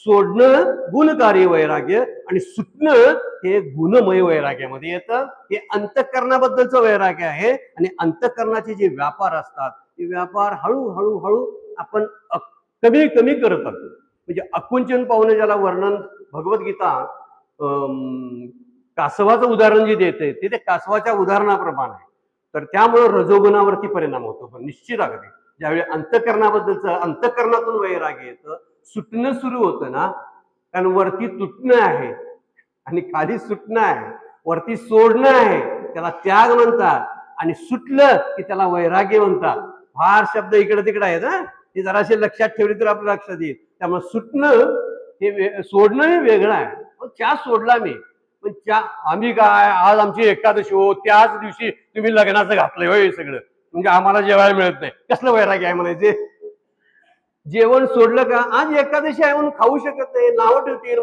सोडणं गुणकार्य वैराग्य आणि सुटणं हे गुणमय वैराग्यामध्ये येतं. हे अंतःकरणाबद्दलचं वैराग्य आहे. आणि अंतःकरणाचे जे व्यापार असतात, ते व्यापार हळूहळू हळू आपण कमी कमी करत असतो. म्हणजे अकुंचन पावणे ज्याला वर्णन भगवद्गीता कासवाचं उदाहरण जे देते, ते कासवाच्या उदाहरणाप्रमाणे आहे. तर त्यामुळे रजोगुणावरती परिणाम होतो. पण निश्चित अगदी ज्यावेळी अंतःकरणाबद्दलचं, अंतःकरणातून वैराग्य येतं, सुटणं सुरू होतं ना, कारण वरती तुटणं आहे आणि खाली सुटणं आहे. वरती सोडणं आहे, त्याला त्याग म्हणतात, आणि सुटलं की त्याला वैराग्य म्हणतात. फार शब्द इकडे तिकडे आहेत ना, ते जराशे लक्षात ठेवली तर आपल्या लक्षात येईल. त्यामुळे सुटणं हे सोडणं हे वेगळं आहे. चहा सोडला मी, पण चहा आम्ही काय, आज आमची एकादशी हो, त्याच दिवशी तुम्ही लग्नाचं घातलंय होय सगळं, म्हणजे आम्हाला जेवायला मिळत नाही, कसलं वैराग्य आहे म्हणायचे. जेवण सोडलं का, आज एकादशी आहे म्हणून खाऊ शकत नाही, नावं ठेवतील,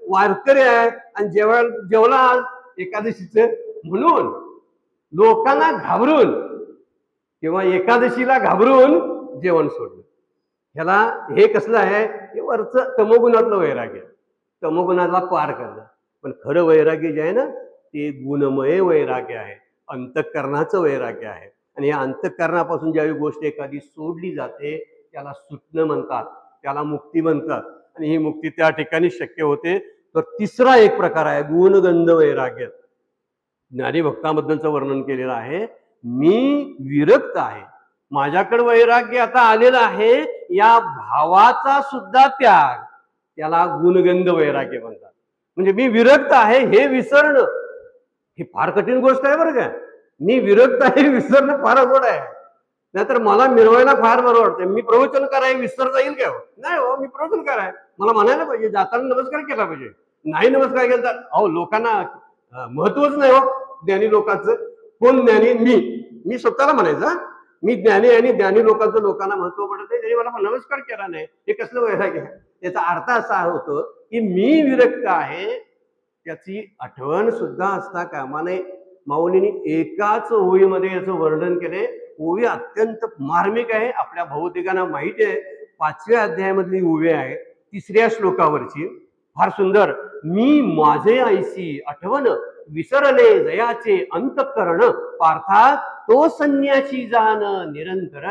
वारकरी आहे आणि जेवला आज एकादशीच म्हणून, लोकांना घाबरून किंवा एकादशीला घाबरून जेवण सोडलं. ह्याला हे कसलं आहे, हे वरचं तमोगुणातलं वैराग्य, तमोगुणाला पार करणं. पण खरं वैराग्य जे आहे ना, ते गुणमय वैराग्य आहे, अंतःकरणाचं वैराग्य आहे. आणि या अंतःकरणापासून ज्यावेळी गोष्ट एखादी सोडली जाते, त्याला सुटणं म्हणतात, त्याला मुक्ती म्हणतात. आणि ही मुक्ती त्या ठिकाणी शक्य होते. तर तिसरा एक प्रकार आहे गुणगंध वैराग्य. ज्ञानी भक्तांबद्दलचं वर्णन केलेलं आहे. मी विरक्त आहे, माझ्याकडे वैराग्य आता आलेलं आहे, या भावाचा सुद्धा त्याग, त्याला गुणगंध वैराग्य म्हणतात. म्हणजे मी विरक्त आहे हे विसरणं, ही फार कठीण गोष्ट आहे बरं का. मी विरक्त आहे विसरणं फार अवघड आहे. नाहीतर मला मिरवायला फार बरं वाटतं, मी प्रवचन कराय विसरता येईल काय? नाही हो, मी प्रवचन कराय, मला म्हणायला पाहिजे, जाताना नमस्कार केला पाहिजे. नाही नमस्कार केला तर अहो लोकांना महत्वच नाही हो ज्ञानी लोकांचं. कोण ज्ञानी? मी स्वतःला म्हणायचं मी ज्ञानी, आणि ज्ञानी लोकांचं लोकांना महत्व पडत नाही, तरी मला नमस्कार केला नाही, हे कसलं वैराग्य आहे? याचा अर्थ असा होतो की मी विरक्त आहे, त्याची आठवण सुद्धा असता कामा नये. माऊलींनी एकाच ओळीमध्ये याचं वर्णन केले. ओवी अत्यंत मार्मिक आहे, आपल्या बहुतेकांना माहिती आहे. 5व्या अध्यायामधली ओवी आहे, 3ऱ्या श्लोकावरची, फार सुंदर. मी माझे ऐसी आठवण विसरले जयाचे अंतःकरण, पार्था तो संन्यासी जाण निरंतर.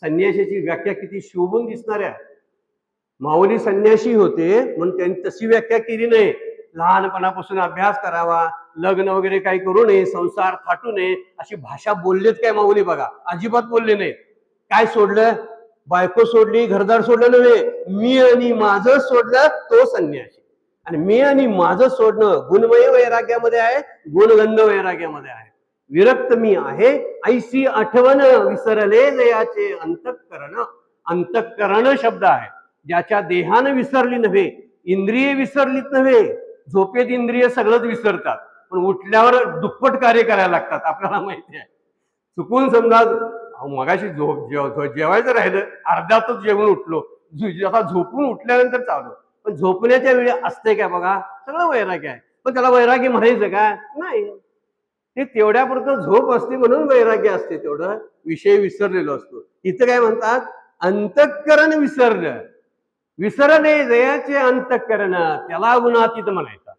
संन्यासाची व्याख्या किती शोभून दिसणाऱ्या. माऊली संन्यासी होते म्हणून त्यांनी तशी व्याख्या केली नाही. लहानपणापासून अभ्यास करावा, लग्न वगैरे काही करू नये, संसार थाटू नये, अशी भाषा बोललेत काय माऊली? बघा, अजिबात बोलले नाही. काय सोडलं? बायको सोडली, घरदार सोडलं नव्हे, मी आणि माझं सोडलं तो संन्यासी. आणि मी आणि माझं सोडणं गुणमय वैराग्यामध्ये आहे, गुणगंध वैराग्यामध्ये आहे. विरक्त मी आहे, ऐसी आठवण विसरले जयाचे अंतःकरण. अंतःकरण शब्द आहे, ज्याच्या देहानं विसरली नव्हे, इंद्रिय विसरलीत नव्हे. झोपेत इंद्रिय सगळंच विसरतात, पण उठल्यावर दुप्पट कार्य करायला लागतात, आपल्याला माहिती आहे. चुकून समजा मगाशी जेवायचं राहिलं, अर्ध्यातच जेवण उठलो, आता झोपून उठल्यानंतर चालू, पण झोपण्याच्या वेळी असते काय बघा, सगळं वैराग्य आहे. पण त्याला वैराग्य म्हणायचं का? नाही, ते तेवढ्यापुरतं झोप असते म्हणून वैराग्य असते, तेवढं विषय विसरलेलो असतो. इथं काय म्हणतात? अंतःकरण विसरलं, विसरले जयाचे अंतःकरण, त्याला गुणातीत म्हणायचं.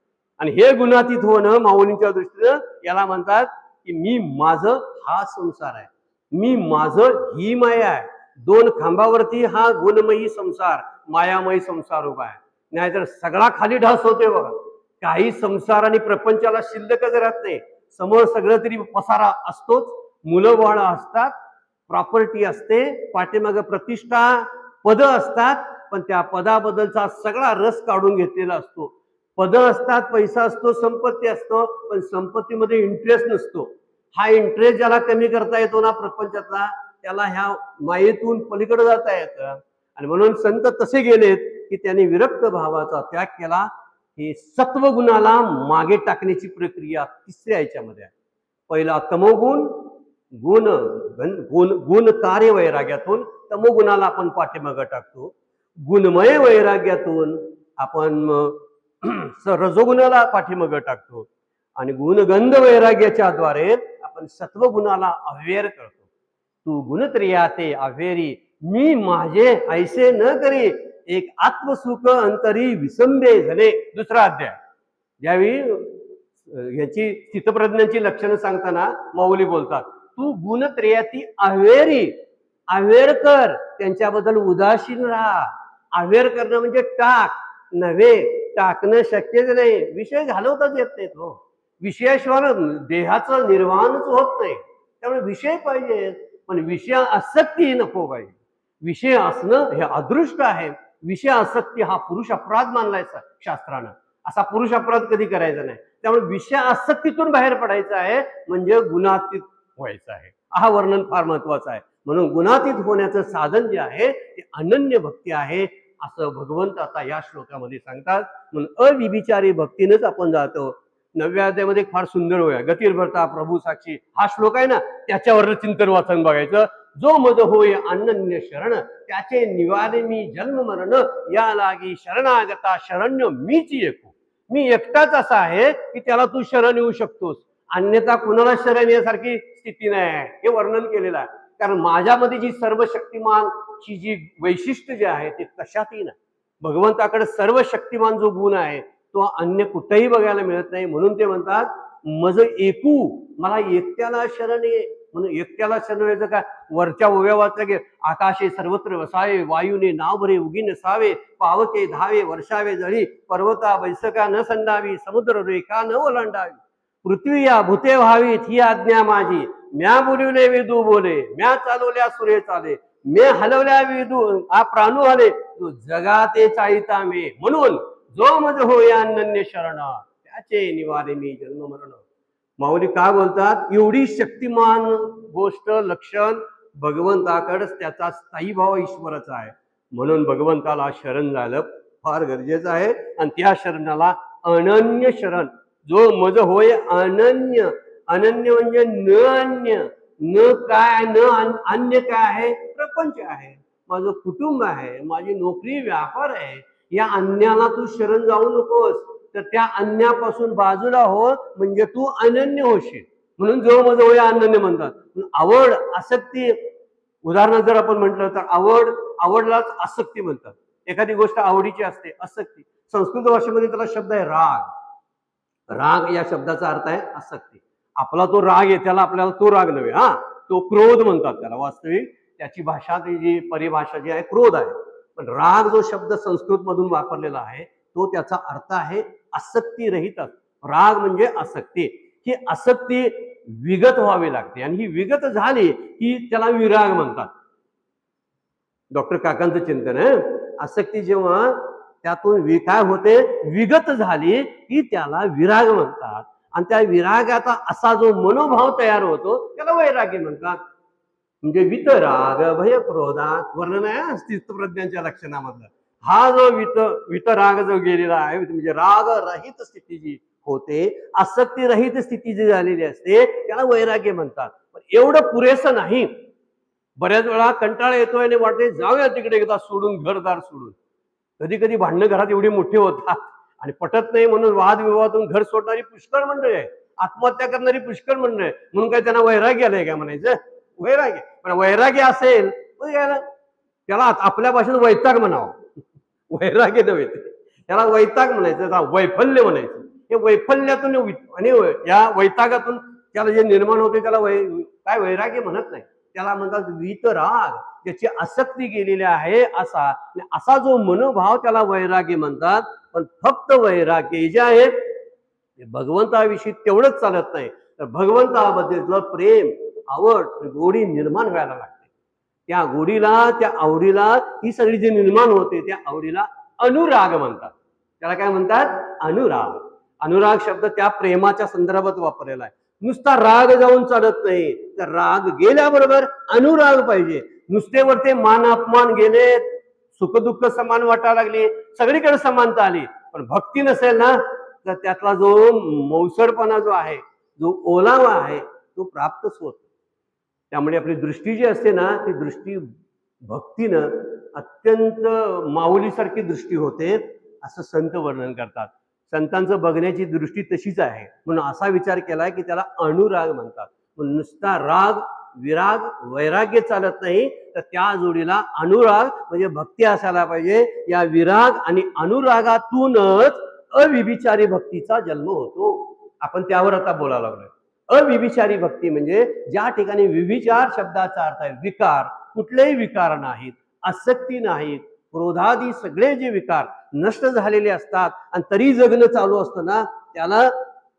आणि हे गुणातीत होणं माऊलींच्या दृष्टीनं याला म्हणतात की मी माझं हा संसार आहे, मी माझं ही माया आहे. दोन खांबावरती हा गुणमयी संसार, मायामयी संसार उभा आहे. नाहीतर सगळा खाली ढास होतोय बघा. काही संसार आणि प्रपंचाला शिल्लकच राहत नाही. समोर सगळं तरी पसारा असतोच, मुलं बाळ असतात, प्रॉपर्टी असते, पाठीमागे प्रतिष्ठा, पद असतात, पण त्या पदाबद्दलचा सगळा रस काढून घेतलेला असतो. पद असतात, पैसा असतो, संपत्ती असतो, पण संपत्तीमध्ये इंटरेस्ट नसतो. हा इंटरेस्ट ज्याला कमी करता येतो ना प्रपंचातला, त्याला ह्या मायेतून पलीकडे जाता येतं. आणि म्हणून संत तसे गेलेत की त्यांनी विरक्त भावाचा त्याग केला. ही सत्वगुणाला मागे टाकण्याची प्रक्रिया तिसऱ्या याच्यामध्ये आहे. पहिला तमोगुण, गुण गुण गुण कार्य वैराग्यातून तमोगुणाला आपण पाठीमागं टाकतो. गुणमय वैराग्यातून आपण रजोगुणाला पाठीमागं टाकतो. आणि गुणगंध वैराग्याच्या द्वारे आपण सत्वगुणाला अव्यय करतो. तू गुणत्रियाते अव्यरी, मी माझे ऐसे न करी, एक आत्मसुख अंतरी विसंबे झाले. दुसरा अध्याय. ज्यावेळी याची स्थितप्रज्ञांची लक्षणं सांगताना माऊली बोलतात, तू गुणत्रियाती अव्यरी, अव्यय कर, त्यांच्याबद्दल उदासीन राहा. अव्यय करणं म्हणजे टाक नव्हे, टाकणं शक्यच नाही. विषय घालवताच येत नाही. तो विषयाशिवाय देहाचं निर्वाहनच होत नाही. त्यामुळे विषय पाहिजेत, पण विषय आसक्ती नको पाहिजे. विषय असणं हे अदृष्ट आहे. विषय आसक्ती हा पुरुष अपराध मानलाय शास्त्रानं. असा पुरुष अपराध कधी करायचा नाही. त्यामुळे विषय आसक्तीतून बाहेर पडायचं आहे, म्हणजे गुणातीत व्हायचं आहे. हा वर्णन फार महत्वाचं आहे. म्हणून गुणातीत होण्याचं साधन जे आहे ते अनन्य भक्ती आहे, असं भगवंत आता या श्लोकामध्ये सांगतात. म्हणून अविभिचारी भक्तीनंच आपण जातो. 9व्या अध्यायामध्ये फार सुंदर होया, गतिर्भरता प्रभू साक्षी हा श्लोक आहे ना, त्याच्यावर चिंतन वाचन बघायचं. जो मज होय अनन्य शरण, त्याचे निवारे मी जन्म मरण, या लागी शरणागता शरण्य मीच एकू. मी एकटाच असा आहे की त्याला तू शरण येऊ शकतोस, अन्यथा कुणाला शरण येण्यासारखी स्थिती नाही. हे वर्णन केलेलं आहे. कारण माझ्यामध्ये जी सर्वशक्तिमानची जी वैशिष्ट्य जे आहे ते कशातही नाही. भगवंताकडे सर्वशक्तिमान जो गुण आहे तो अन्य कुठेही बघायला मिळत नाही. म्हणून ते म्हणतात मज एकू, मला एकट्याला शरण ये. म्हणून एकट्याला शरण यायचं काय, वरच्या ओव्या वाचल्या गे, आकाशे सर्वत्र वसावे, वायूने नाव भरे उगी नसावे, पावके धावे वर्षावे जळी, पर्वता बैसका न संडावी, समुद्र रेखा न ओलांडावी, पृथ्वी या भूते व्हावी ही आज्ञा माझी, म्या बोलिवले वेदू बोले, म्या चालवल्या सुरे चाले, मे हलवल्या वेदू आ प्राणू हले, तू जगाते चाळीता मे. म्हणून जो मज होय अनन्य शरण, त्याचे निवारे मी जन्म मरण. माऊली काय बोलतात, एवढी शक्तिमान गोष्ट लक्षण भगवंताकडेच त्याचा स्थायी भाव ईश्वराचा आहे. म्हणून भगवंताला शरण झालं फार गरजेचं आहे. आणि त्या शरणाला अनन्य शरण, जो मज होय अनन्य. अनन्य म्हणजे न अन्य, न काय, न अन्य काय आहे, प्रपंच आहे, माझं कुटुंब आहे, माझी नोकरी व्यापार आहे. या अन्याला तू शरण जाऊ नकोस, तर त्या अन्यापासून बाजूला हो, म्हणजे तू अनन्य होशील. म्हणून जो मज होय अनन्य म्हणतात. आवड आसक्ती, उदाहरणार्थ जर आपण म्हटलं तर आवडलाच आसक्ती म्हणतात. एखादी गोष्ट आवडीची असते, आसक्ती. संस्कृत भाषेमध्ये त्याला शब्द आहे राग. राग या शब्दाचा अर्थ आहे आसक्ती. आपला तो राग आहे त्याला आपल्याला तो राग नव्हे, हा तो क्रोध म्हणतात त्याला. वास्तविक त्याची भाषा, जी परिभाषा जी आहे क्रोध आहे. पण राग जो शब्द संस्कृत मधून वापरलेला आहे तो त्याचा अर्थ आहे आसक्ती रहित. राग म्हणजे आसक्ती. ही आसक्ती विगत व्हावी लागते, आणि ही विगत झाली की त्याला विराग म्हणतात. डॉक्टर काकांचं चिंतन आहे, आसक्ती जेव्हा त्यातून काय होते, विगत झाली की त्याला विराग म्हणतात. आणि त्या विरागाचा असा जो मनोभाव तयार होतो त्याला वैराग्य म्हणतात. म्हणजे वितराग भय क्रोधात वर्णन आहे स्थितप्रज्ञांच्या लक्षणामधलं. हा जो वितराग जो गेलेला आहे, म्हणजे राग रहित स्थिती जी होते, आसक्ती रहित स्थिती जी झालेली असते त्याला वैराग्य म्हणतात. पण एवढं पुरेसं नाही. बऱ्याच वेळा कंटाळा येतोय आणि वाटते जाऊया तिकडे एकदा सोडून, घरदार सोडून. कधी कधी भांडणं घरात एवढी मोठी होतात आणि पटत नाही म्हणून वादविवादातून घर सोडणारी पुष्कळ मंडळी आहे, आत्महत्या करणारी पुष्कळ मंडळी आहे. म्हणून काय त्यांना वैराग्य आलंय काय म्हणायचं, वैराग्य. पण वैराग्य असेल त्याला आपल्या भाषेत वैताग म्हणावं, वैराग्य नव्हे, त्याला वैताग म्हणायचं, वैफल्य म्हणायचं. हे वैफल्यातून आणि या वैतागातून त्याला जे निर्माण होते त्याला काय वैराग्य म्हणत नाही, त्याला म्हणतात वीतराग, त्याची आसक्ती गेलेली आहे असा जो मनोभाव त्याला वैराग्य म्हणतात. पण फक्त वैराग्य जे आहे भगवंताविषयी तेवढंच चालत नाही, तर भगवंताबद्दल प्रेम, आवड, गोडी निर्माण व्हायला लागते. त्या गोडीला, त्या आवडीला, ही सगळी जी निर्माण होते त्या आवडीला अनुराग म्हणतात. त्याला काय म्हणतात? अनुराग. अनुराग शब्द त्या प्रेमाच्या संदर्भात वापरलेला आहे. नुसता राग जाऊन चालत नाही, तर राग गेल्याबरोबर अनुराग पाहिजे. नुसते वरते मान अपमान गेले, सुखदुःख समान वाटायला लागली, सगळीकडे समानता आली, पण भक्ती नसेल ना, तर त्यातला जो मौसरपणा जो आहे, जो ओलावा आहे, तो प्राप्तच होत. त्यामुळे आपली दृष्टी जी असते ना, ती दृष्टी भक्तीनं अत्यंत माऊलीसारखी दृष्टी होते, असं संत वर्णन करतात. संतांचं बघण्याची दृष्टी तशीच आहे, म्हणून असा विचार केलाय की त्याला अनुराग म्हणतात. नुसता राग, विराग, वैराग्य चालत नाही, तर त्या जोडीला अनुराग म्हणजे भक्ती असायला पाहिजे. या विराग आणि अनुरागातूनच अविभिचारी भक्तीचा जन्म होतो. आपण त्यावर आता बोलायला लागलोय. अविभिचारी भक्ती म्हणजे ज्या ठिकाणी विभिचार शब्दाचा अर्थ आहे विकार, कुठलेही विकार नाहीत, आसक्ती नाहीत, क्रोधादी सगळे जे विकार नष्ट झालेले असतात आणि तरी जगणं चालू असतं ना, त्याला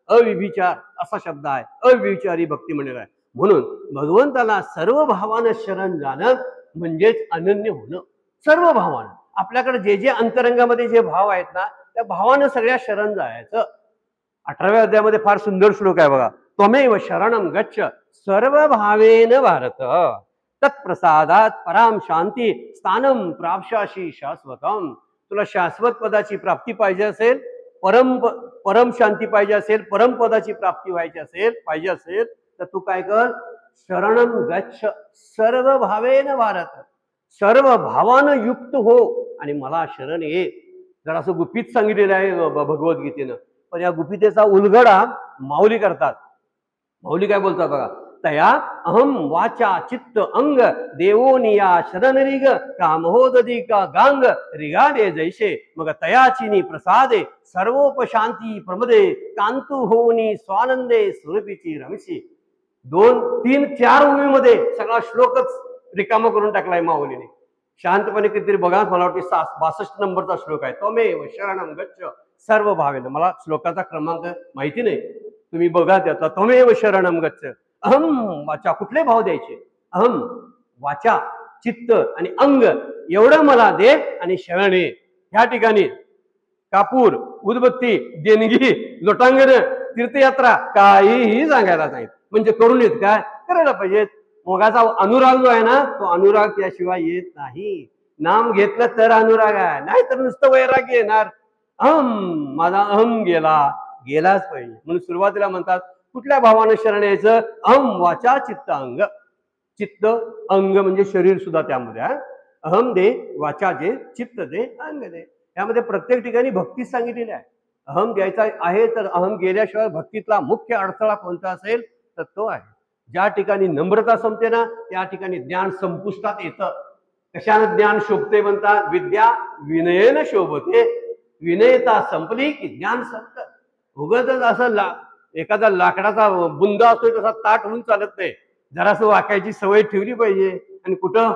अविभिचार असा शब्द आहे. अविभिचारी भक्ती म्हणलेला आहे. म्हणून भगवंताला सर्व भावानं शरण जाणं म्हणजेच अनन्य होणं. सर्व भावानं आपल्याकडे जे जे अंतरंगामध्ये जे भाव आहेत ना, त्या भावानं सगळ्या शरण जायचं. 18व्या अध्यायामध्ये फार सुंदर श्लोक आहे बघा. त्वमेव शरणम गच्छ सर्व भावेन भारत तत्प्रसादात पराम शांती स्थानम प्राप्स्यासि शाश्वतम. तुला शाश्वत पदाची प्राप्ती पाहिजे असेल, परम शांती पाहिजे असेल, परम पदाची प्राप्ती पाहिजे असेल, तर तू काय कर? शरणम गच्छ सर्व भावेन भारत. सर्व भावानं युक्त हो आणि मला शरण ये. जर असं गुपित सांगितलेलं आहे भगवद्गीतेनं, पण या गुपितेचा उलगडा माऊली करतात. माऊली काय बोलतात बघा. तया अहम वाचा चित्त अंग देवोनिया शरणरिग कामहोदधी का गांग रिगाडे जैसे मग तयाचिनी प्रसादे सर्वोपशांती प्रमदे कांतु होनी स्वानंदे स्वरूपीची रमशी. 2, 3, 4 ओळीमध्ये सगळा श्लोकच रिकामा करून टाकलाय माऊलीने. शांतपणे कितीतरी बघा, मला वाटते 62 नंबरचा श्लोक आहे. त्वमेव शरणम गच्छ सर्व भावेन. मला श्लोकाचा क्रमांक माहिती नाही, तुम्ही बघा त्याचा. त्वमेव शरणम गच्छ. अहम वाचा, कुठले भाव द्यायचे? अहम वाचा, चित्त आणि अंग एवढं मला दे आणि शरण ये. ह्या ठिकाणी कापूर, उदबत्ती, देणगी, लोटांगण, तीर्थयात्रा काहीही सांगायला नाहीत. म्हणजे करून येत काय? करायला पाहिजेत. मोगाचा अनुराग जो आहे ना, तो अनुराग त्याशिवाय येत नाही. नाम घेतलं तर अनुराग आहे, नाही तर नुसतं वैराग्य येणार. अहम, माझा अहम गेलाच पाहिजे. म्हणून सुरुवातीला म्हणतात कुठल्या भावानं शरण यायचं? अहम वाचा चित्त अंग. चित्त अंग म्हणजे शरीर सुद्धा त्यामध्ये आहे. अहम दे, वाचा दे, चित्त दे, अंग दे. यामध्ये प्रत्येक ठिकाणी भक्ती सांगितलेली आहे. अहम द्यायचा आहे, तर अहम गेल्याशिवाय भक्तीतला मुख्य अडथळा कोणता असेल तर तो आहे. ज्या ठिकाणी नम्रता संपते ना, त्या ठिकाणी ज्ञान संपुष्टात येतं. कशानं ज्ञान शोभते म्हणतात? विद्या विनयेन शोभते. विनयता संपली की ज्ञान संपतं. उगाचच असं एखादा लाकडाचा बुंदा असतोय तसा ताट होऊन चालत नाही. जरासं वाकायची सवय ठेवली पाहिजे. आणि कुठं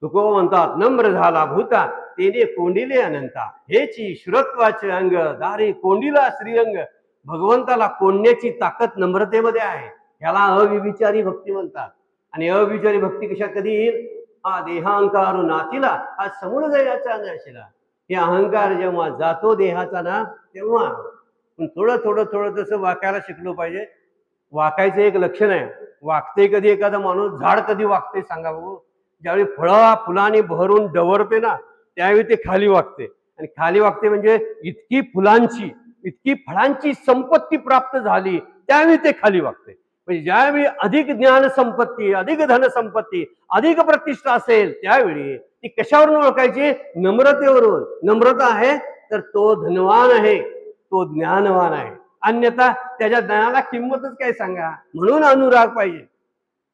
तुकोबा म्हणतात, नम्र झाला भूता तेने कोंडिले अनंता, हेची श्रुत्वाचे अंग दारी कोंडीला श्रीअंग. भगवंताला कोंडण्याची ताकद नम्रतेमध्ये आहे. ह्याला अविविचारी भक्ती म्हणतात. आणि अविविचारी भक्ती कशा कधी येईल? हा देहांकार नातीला हा समूळ जयाचा नाशिला. हे अहंकार जेव्हा जातो देहाचा ना, तेव्हा थोडं थोडं थोडं तसं वाकायला शिकलो पाहिजे. वाकायचं एक लक्षण आहे. वागते कधी एखादा माणूस? झाड कधी वागते सांगा बघू? ज्यावेळी फुलांनी भरून डवरते ना, त्यावेळी ते खाली वागते. आणि खाली वागते म्हणजे इतकी फुलांची, इतकी फळांची संपत्ती प्राप्त झाली त्यावेळी ते खाली वागते. म्हणजे ज्यावेळी अधिक ज्ञान संपत्ती, अधिक धन संपत्ती, अधिक प्रतिष्ठा असेल त्यावेळी ती कशावरून ओळखायची? नम्रतेवरून. नम्रता आहे तर तो धनवान आहे, तो ज्ञानवान आहे. अन्यथा त्याच्या ज्ञानाला किंमतच काय सांगा. म्हणून अनुराग पाहिजे.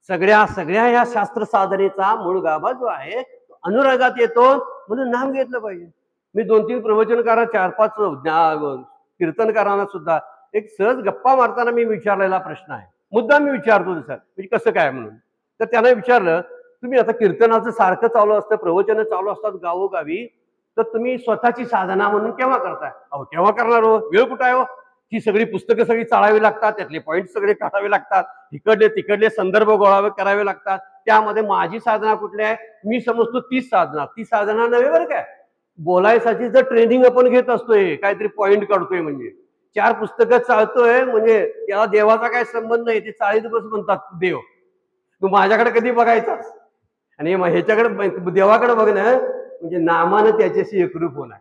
सगळ्या ह्या शास्त्र साधनेचा मूळ गाभा जो आहे तो अनुरागात येतो. म्हणून नाम घेतलं पाहिजे. मी 2-3 प्रवचनकार, 4-5 कीर्तनकारांना सुद्धा एक सहज गप्पा मारताना मी विचारलेला प्रश्न आहे, मुद्दा मी विचारतो सर, म्हणजे कसं काय म्हणून. तर त्यानं विचारलं, तुम्ही आता कीर्तनाचं सारखं चालू असतं, प्रवचनं चालू असतात गावोगावी, तर तुम्ही स्वतःची साधना म्हणून केव्हा करताय? अहो केव्हा करणार हो, वेळ कुठं आहे हो. ती सगळी पुस्तकं सगळी चाळावी लागतात, त्यातले पॉईंट सगळे काढावे लागतात, तिकडले तिकडले संदर्भ गोळा करावे लागतात. त्यामध्ये माझी साधना कुठली आहे? मी समजतो तीच साधना, ती साधना नव्हे बरं काय. बोलायसाठी जर ट्रेनिंग आपण घेत असतोय, काहीतरी पॉईंट काढतोय, म्हणजे 4 पुस्तकं चालतोय म्हणजे त्याला देवाचा काय संबंध नाही, ते चाळीत बस म्हणतात देव. तू माझ्याकडे कधी बघायचास आणि ह्याच्याकडे देवाकडे बघणं म्हणजे नामानं त्याच्याशी एकरूप होणं.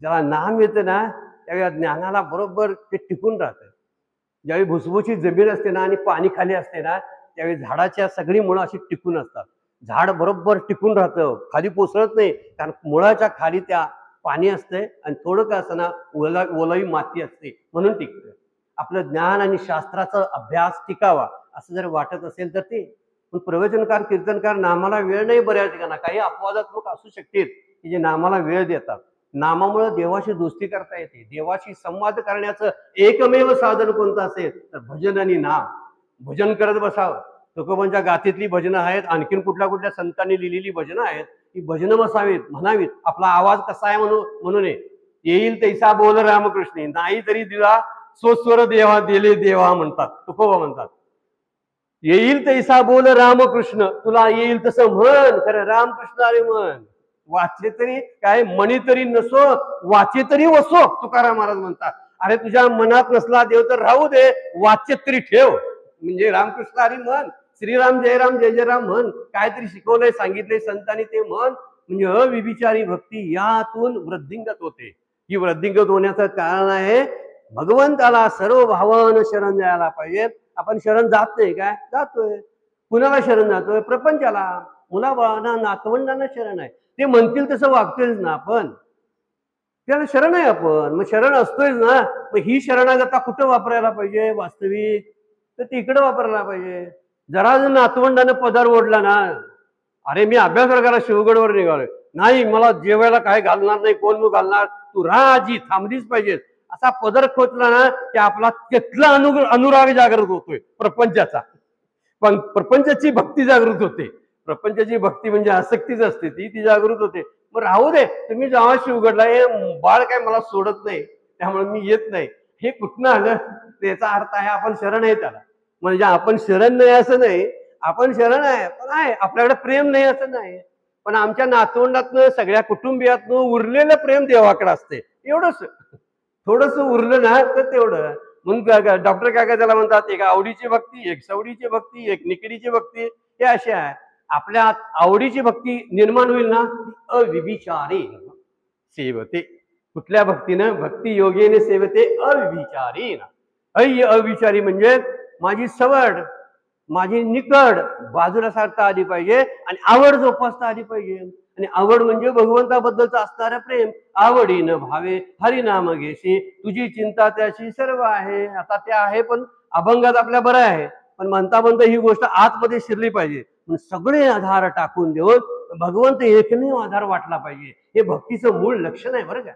ज्याला नाम येतं ना त्यावेळी ज्ञानाला बरोबर ते टिकून राहतं. ज्यावेळी भुसभुशीत जमीन असते ना आणि पाणी खाली असते ना, त्यावेळी झाडाच्या सगळी मुळं अशी टिकून असतात. झाड बरोबर टिकून राहतं, खाली कोसळत नाही, कारण मुळाच्या खाली त्या पाणी असतंय आणि थोडं का असताना ओलावी माती असते म्हणून टिकतं. आपलं ज्ञान आणि शास्त्राचा अभ्यास टिकावा असं जर वाटत असेल तर ते. पण प्रवचनकार कीर्तनकार नामाला वेळ नाही बऱ्याच ठिकाणी. काही अपवादात्मक असू शकतील की जे नामाला वेळ देतात. नामामुळे देवाशी दोस्ती करता येते, देवाशी संवाद करण्याचं एकमेव साधन कोणतं असेल तर भजन आणि नाम. भजन करत बसावं. तुकोबांच्या गाथेतली भजनं आहेत, आणखीन कुठल्या कुठल्या संतांनी लिहिलेली भजनं आहेत, ती भजनं बसावीत, म्हणावीत. आपला आवाज कसा आहे म्हणू नये. येईल तैसा बोल रामकृष्ण, नाही तरी दिला स्वस्वर देवा दिले देवा म्हणतात, तुकोबा म्हणतात. येईल तैसा बोल रामकृष्ण, तुला येईल तसं म्हण, खरं रामकृष्ण अरे म्हण. वाचले तरी काय, मणी तरी नसो, वाचे तरी वसो, तुकाराम महाराज म्हणतात. अरे तुझ्या मनात नसला देव तर राहू दे, वाचे तरी ठेव. म्हणजे रामकृष्ण हरी म्हण, श्रीराम जयराम जय जय राम म्हण, काहीतरी शिकवलंय सांगितलंय संतांनी ते म्हण. म्हणजे अविविचारी भक्ती यातून वृद्धिंगत होते. ही वृद्धिंगत होण्याचं कारण आहे भगवंताला सर्व भावानं शरण द्यायला पाहिजे. आपण शरण जात नाही काय, जातोय. कुणाला शरण जातोय? प्रपंचाला, मुलाबाळांना, नातवंडांना शरण आहे. ते म्हणतील तसं वागतोयच ना आपण, त्याला शरण आहे आपण. मग शरण असतोयच ना, मग ही शरणागता कुठं वापरायला पाहिजे वास्तविक, तर तिकडं वापरायला पाहिजे. जरा जर नातवंडानं पदार ओढला ना, अरे मी अभ्यास करायला शिवगडवर निघालोय, नाही मला जेवायला काय घालणार नाही, कोण मग घालणार, तू राजी थांबलीच पाहिजे, असा पदर खोचला ना की आपला तिथला अनुराग जागृत होतोय प्रपंचाचा. पण प्रपंचाची भक्ती जागृत होते. प्रपंचाची भक्ती म्हणजे आसक्तीच असते, ती जागृत होते. मग राहू दे, तुम्ही जेव्हा शिवगडला, हे बाळ काय मला सोडत नाही त्यामुळे मी येत नाही, हे कुठनं आलं? त्याचा अर्थ आहे आपण शरण आहे त्याला. म्हणजे आपण शरण नाही असं नाही, आपण शरण आहे, पण आहे आपल्याकडे प्रेम नाही असं नाही. पण आमच्या नातवंडातनं, सगळ्या कुटुंबियातनं उरलेलं प्रेम देवाकडे असते. एवढंच, थोडस उरलं ना तर तेवढं. म्हणून डॉक्टर काय त्याला म्हणतात, एक आवडीची भक्ती, एक सवडीची भक्ती, एक निकडीची भक्ती. हे असे आहे. आपल्या आवडीची भक्ती निर्माण होईल ना, अविविचारी सेवते. कुठल्या भक्तीनं? भक्ती योगेने सेवते अविविचारी. अविचारी म्हणजे माझी सवड, माझी निकड बाजूला सारता आली पाहिजे आणि आवड जोपासता आली पाहिजे. आणि आवड म्हणजे भगवंताबद्दलचं असणारं प्रेम. आवडीनं भावे हरिनाम घेशी, तुझी चिंता त्याशी सर्व आहे. आता ते आहे पण अभंगात आपल्या बरं आहे, पण म्हणता ही गोष्ट आतमध्ये शिरली पाहिजे. सगळे आधार टाकून देऊन भगवंत एकमेव आधार वाटला पाहिजे. हे भक्तीचं मूळ लक्षण आहे बरं का.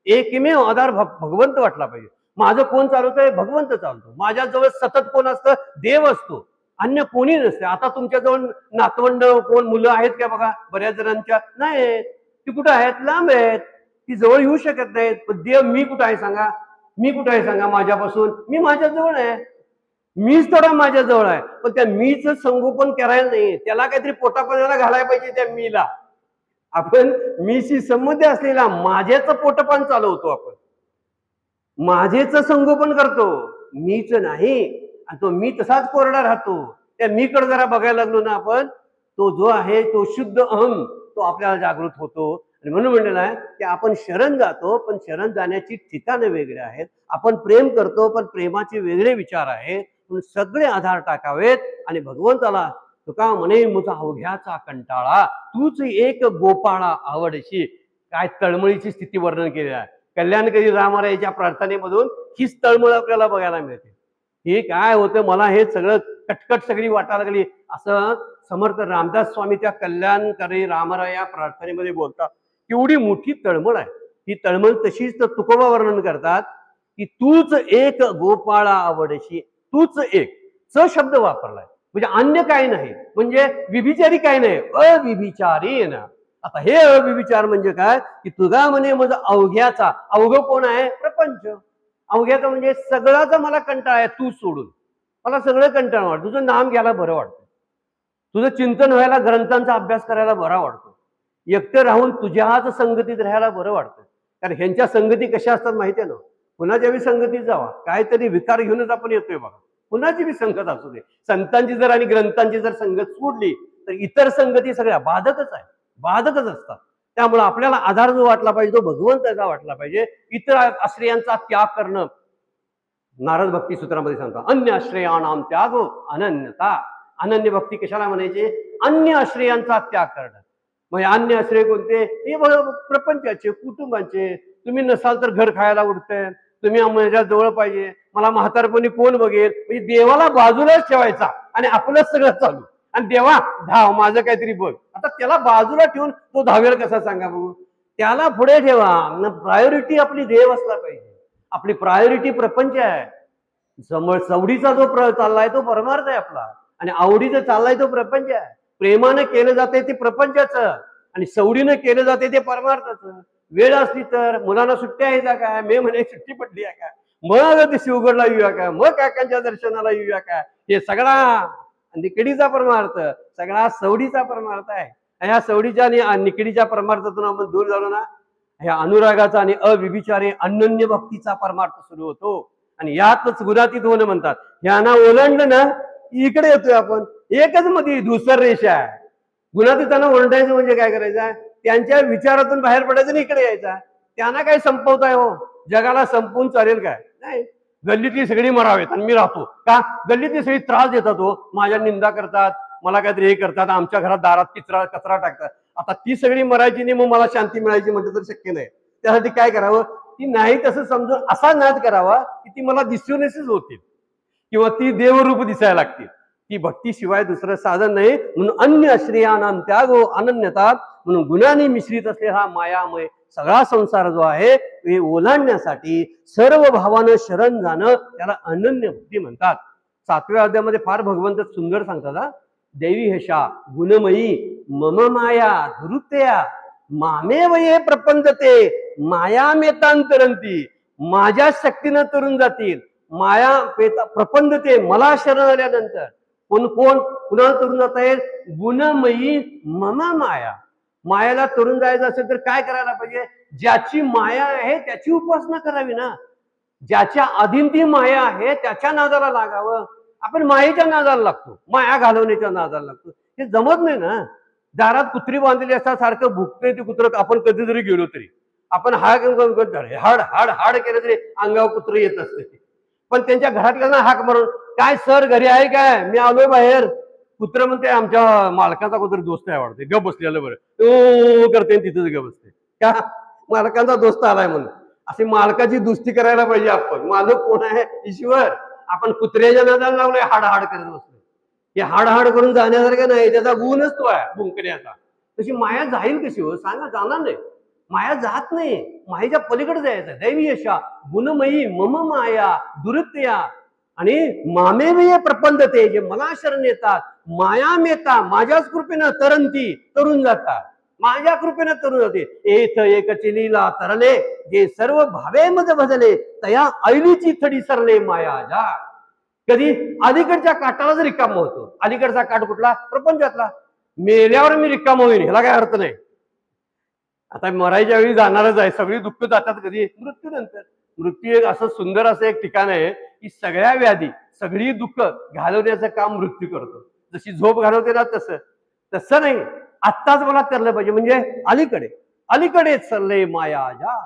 एकमेव आधार भगवंत वाटला पाहिजे. माझं कोण चालवतंय? भगवंत चालतो. माझ्याजवळ सतत कोण असतं? देव असतो, अन्य कोणी नसते. आता तुमच्याजवळ नातवंड कोण, मुलं आहेत का? बघा बऱ्याच जणांच्या नाही, ती कुठं आहेत? लांब आहेत, ती जवळ येऊ शकत नाहीत. पण देव मी कुठं आहे सांगा? मी कुठं आहे सांगा? माझ्यापासून मी माझ्याजवळ आहे, मीच थोडा माझ्याजवळ आहे. पण त्या मीच संगोपन करायला नाही, त्याला काहीतरी पोटापाण्याला घालायला पाहिजे त्या मीला. आपण मीशी संबंध असलेला माझ्याच पोटपान चालवतो, आपण माझेच संगोपन करतो, मीच नाही. आणि तो मी तसाच कोरडा राहतो. त्या मीकडे जरा बघायला लागलो ना आपण, तो जो आहे तो शुद्ध अहम, तो आपल्याला जागृत होतो. आणि म्हणून म्हणलेलं आहे की आपण शरण जातो, पण शरण जाण्याची ठिकाणं वेगळे आहेत. आपण प्रेम करतो, पण प्रेमाचे वेगळे विचार आहेत. म्हणून सगळे आधार टाकावेत आणि भगवंताला, तुका म्हणे मुझा अवघ्याचा कंटाळा, तूच एक गोपाळा आवडशी. काय तळमळीची स्थिती वर्णन केलेलं आहे कल्याणकरी रामरायाच्या प्रार्थनेमधून. हीच तळमळ आपल्याला बघायला मिळते. हे काय होतं, मला हे सगळं कटकट सगळी वाटायला लागली, असं समर्थ रामदास स्वामी त्या कल्याणकरी रामराया प्रार्थनेमध्ये बोलतात. एवढी मोठी तळमळ आहे. ही तळमळ तशीच तर तुकोबा वर्णन करतात. की तूच एक गोपाळा आवडशी, तूच एक. च शब्द वापरलाय म्हणजे अन्य काही नाही, म्हणजे विभिचारी काही नाही, अविभिचारी ना. आता हे अविभिचार म्हणजे काय की तुझा म्हणे माझा अवघ्याचा, अवघ कोण आहे? प्रपंच. अवघ्याचा म्हणजे सगळाचा मला कंटाळा आहे तू सोडून, मला सगळं कंटाळा वाटतं, तुझं नाम घ्यायला बरं वाटतं, तुझं चिंतन व्हायला, ग्रंथांचा अभ्यास करायला बरा वाटतो, एकटं राहून तुझ्याच संगतीत राहायला बरं वाटतं. कारण ह्यांच्या संगती कशा असतात माहितीये ना, कुणाच्या बी संगतीत जावा काहीतरी विकार घेऊनच आपण येतोय बघा, कुणाची बी संगत असू दे. संतांची जर आणि ग्रंथांची जर संगत सोडली तर इतर संगती सगळ्या बाधकच आहे, बाधकच असतात. त्यामुळे आपल्याला आधार जो वाटला पाहिजे तो भगवंताचा वाटला पाहिजे. इतर आश्रयांचा त्याग करणं, नारद भक्ती सूत्रामध्ये सांगतात अन्य आश्रयाणाम त्याग अनन्यता. अनन्य भक्ती कशाला म्हणायचे? अन्य आश्रयांचा त्याग करणं. म्हणजे अन्य आश्रय कोणते? हे प्रपंचाचे, कुटुंबाचे. तुम्ही नसाल तर घर खायला उडतंय, तुम्ही माझ्या जवळ पाहिजे, मला म्हातारपणी कोण बघेल, म्हणजे देवाला बाजूलाच ठेवायचा आणि आपलंच सगळं चालू. आणि देवा धाव माझं काहीतरी बघ. आता त्याला बाजूला ठेवून तो धावेल कसा सांगा बघू? त्याला पुढे ठेवा. प्रायोरिटी आपली देव असला पाहिजे, आपली प्रायोरिटी प्रपंच आहे. सवडीचा जो चाललाय तो परमार्थ आहे आपला, आणि आवडीचा चाललाय तो प्रपंच आहे. प्रेमानं केलं जाते ते प्रपंचाचं, आणि सवडीनं केलं जाते ते परमार्थाचं. वेळ असली तर मुलांना सुट्ट्या आहेत काय, मे महिन्यात सुट्टी पडली आहे का, मग ते शिवगडला येऊया का, मग काकांच्या दर्शनाला येऊया का, हे सगळा निकडीचा परमार्थ, सगळा सवडीचा परमार्थ आहे. ह्या सवडीच्या आणि निकडीच्या परमार्थातून आपण दूर झालो ना, ह्या अनुरागाचा आणि अविभिचारी अनन्य भक्तीचा परमार्थ सुरू होतो. आणि यातच गुणातीत होणं म्हणतात. ह्यांना ओलांडलं ना इकडे येतोय आपण, एकच मध्ये धुसर रेषा आहे. गुणातीतांना ओरडायचं म्हणजे काय करायचं? त्यांच्या विचारातून बाहेर पडायचं आणि इकडे यायचा. त्यांना काय संपवताय हो? जगाला संपवून चालेल काय? नाही. गल्लीतली सगळी मरावेत आणि मी राहतो का? गल्लीतली सगळी त्रास देतात हो, माझ्या निंदा करतात, मला काहीतरी हे करतात, आमच्या घरात दारात कचरा टाकतात. आता ती सगळी मरायची नाही, मग मला शांती मिळायची म्हटलं तर शक्य नाही. त्यासाठी काय करावं? ती नाही तसं समजून असा नाद करावा की ती मला दिसूनच होतील, किंवा ती देवरूप दिसायला लागतील. ती भक्तीशिवाय दुसरं साधन नाही. म्हणून अन्य आश्रयानां त्यागो अनन्यता. म्हणून गुणांनी मिश्रित असलेला हा मायामय सगळा संसार जो आहे हे ओलांडण्यासाठी सर्व भावानं शरण जाणं त्याला अनन्य भक्ती म्हणतात. 7व्या अध्यायामध्ये फार भगवंत सुंदर सांगतात हा. देवी हशा गुणमयी मम माया धुरुत्या मामेव ये प्रपंचते माया मेतांतरंती. माझ्या शक्तीनं तरुण जातील, माया प्रपंचते मला शरण आल्यानंतर. कोण कुणाला तरुण जात आहे? गुणमयी मम माया. मायाला तरुण जायचं असेल तर काय करायला पाहिजे? ज्याची माया आहे त्याची उपासना करावी ना. ज्याच्या अधीन ती माया आहे त्याच्या नादाला लागावं. आपण मायेच्या नादाला लागतो, माया घालवण्याच्या नादाला लागतो. हे जमत नाही ना. दारात कुत्री बांधलेली असतात, सारखं भुकते ते कुत्रं. आपण कधी जरी गेलो तरी आपण हाड हाड हाड केलं तरी अंगावर कुत्र येत असते. पण त्यांच्या घरातल्या हाक मारून, काय सर घरी आहे काय, मी आलोय बाहेर. कुत्र म्हणते आमच्या मालकाचा कुत्र दोस्त आहे वाटते, गप बसलेलं बरं तो करते तिथंच गप बसते. का? मालकाचा दोस्त आलाय म्हणून. अशी मालकाची दुस्ती करायला पाहिजे आपण. मालक कोण आहे? ईश्वर. आपण कुत्र्याच्या नादाला लावलोय, हाड हाड करत बसलोय. हे हाड हाड करून जाण्यासारखं नाही, त्याचा गुणच तो आहे भुंकण्याचा. तशी माया जाईल कशी हो? सांगा, जाणार नाही. माया जात नाही, मायेच्या पलीकडे जायचं. दैवी यशा गुणमयी मम माया दुरुत्या आणि मामेव प्रपंचते. जे मला शरण येतात, माया मेता माझ्याच कृपेनं तरंती तरुण जातात, माझ्या कृपेनं तरुण जाते. एथ एकची लीला तरले जे सर्व भावे मज भजले तया ऐलीची थडी सरले माया जा. कधी अलीकडच्या काटाला जर रिकाम होतो. अलीकडचा काट कुठला? प्रपंचातला. मेल्यावर मी रिकाम होईल ह्याला काय अर्थ नाही. आता मरायच्या वेळी जाणारच आहे, सगळी दुःख जातात कधी? मृत्यूनंतर. मृत्यू एक असं सुंदर असं एक ठिकाण आहे की सगळ्या व्याधी सगळी दुःख घालवण्याचं काम मृत्यू करतो. जशी झोप घालवते ना तसं नाही. आत्ताच मला तरलं पाहिजे, म्हणजे अलीकडेच सरले माया जा.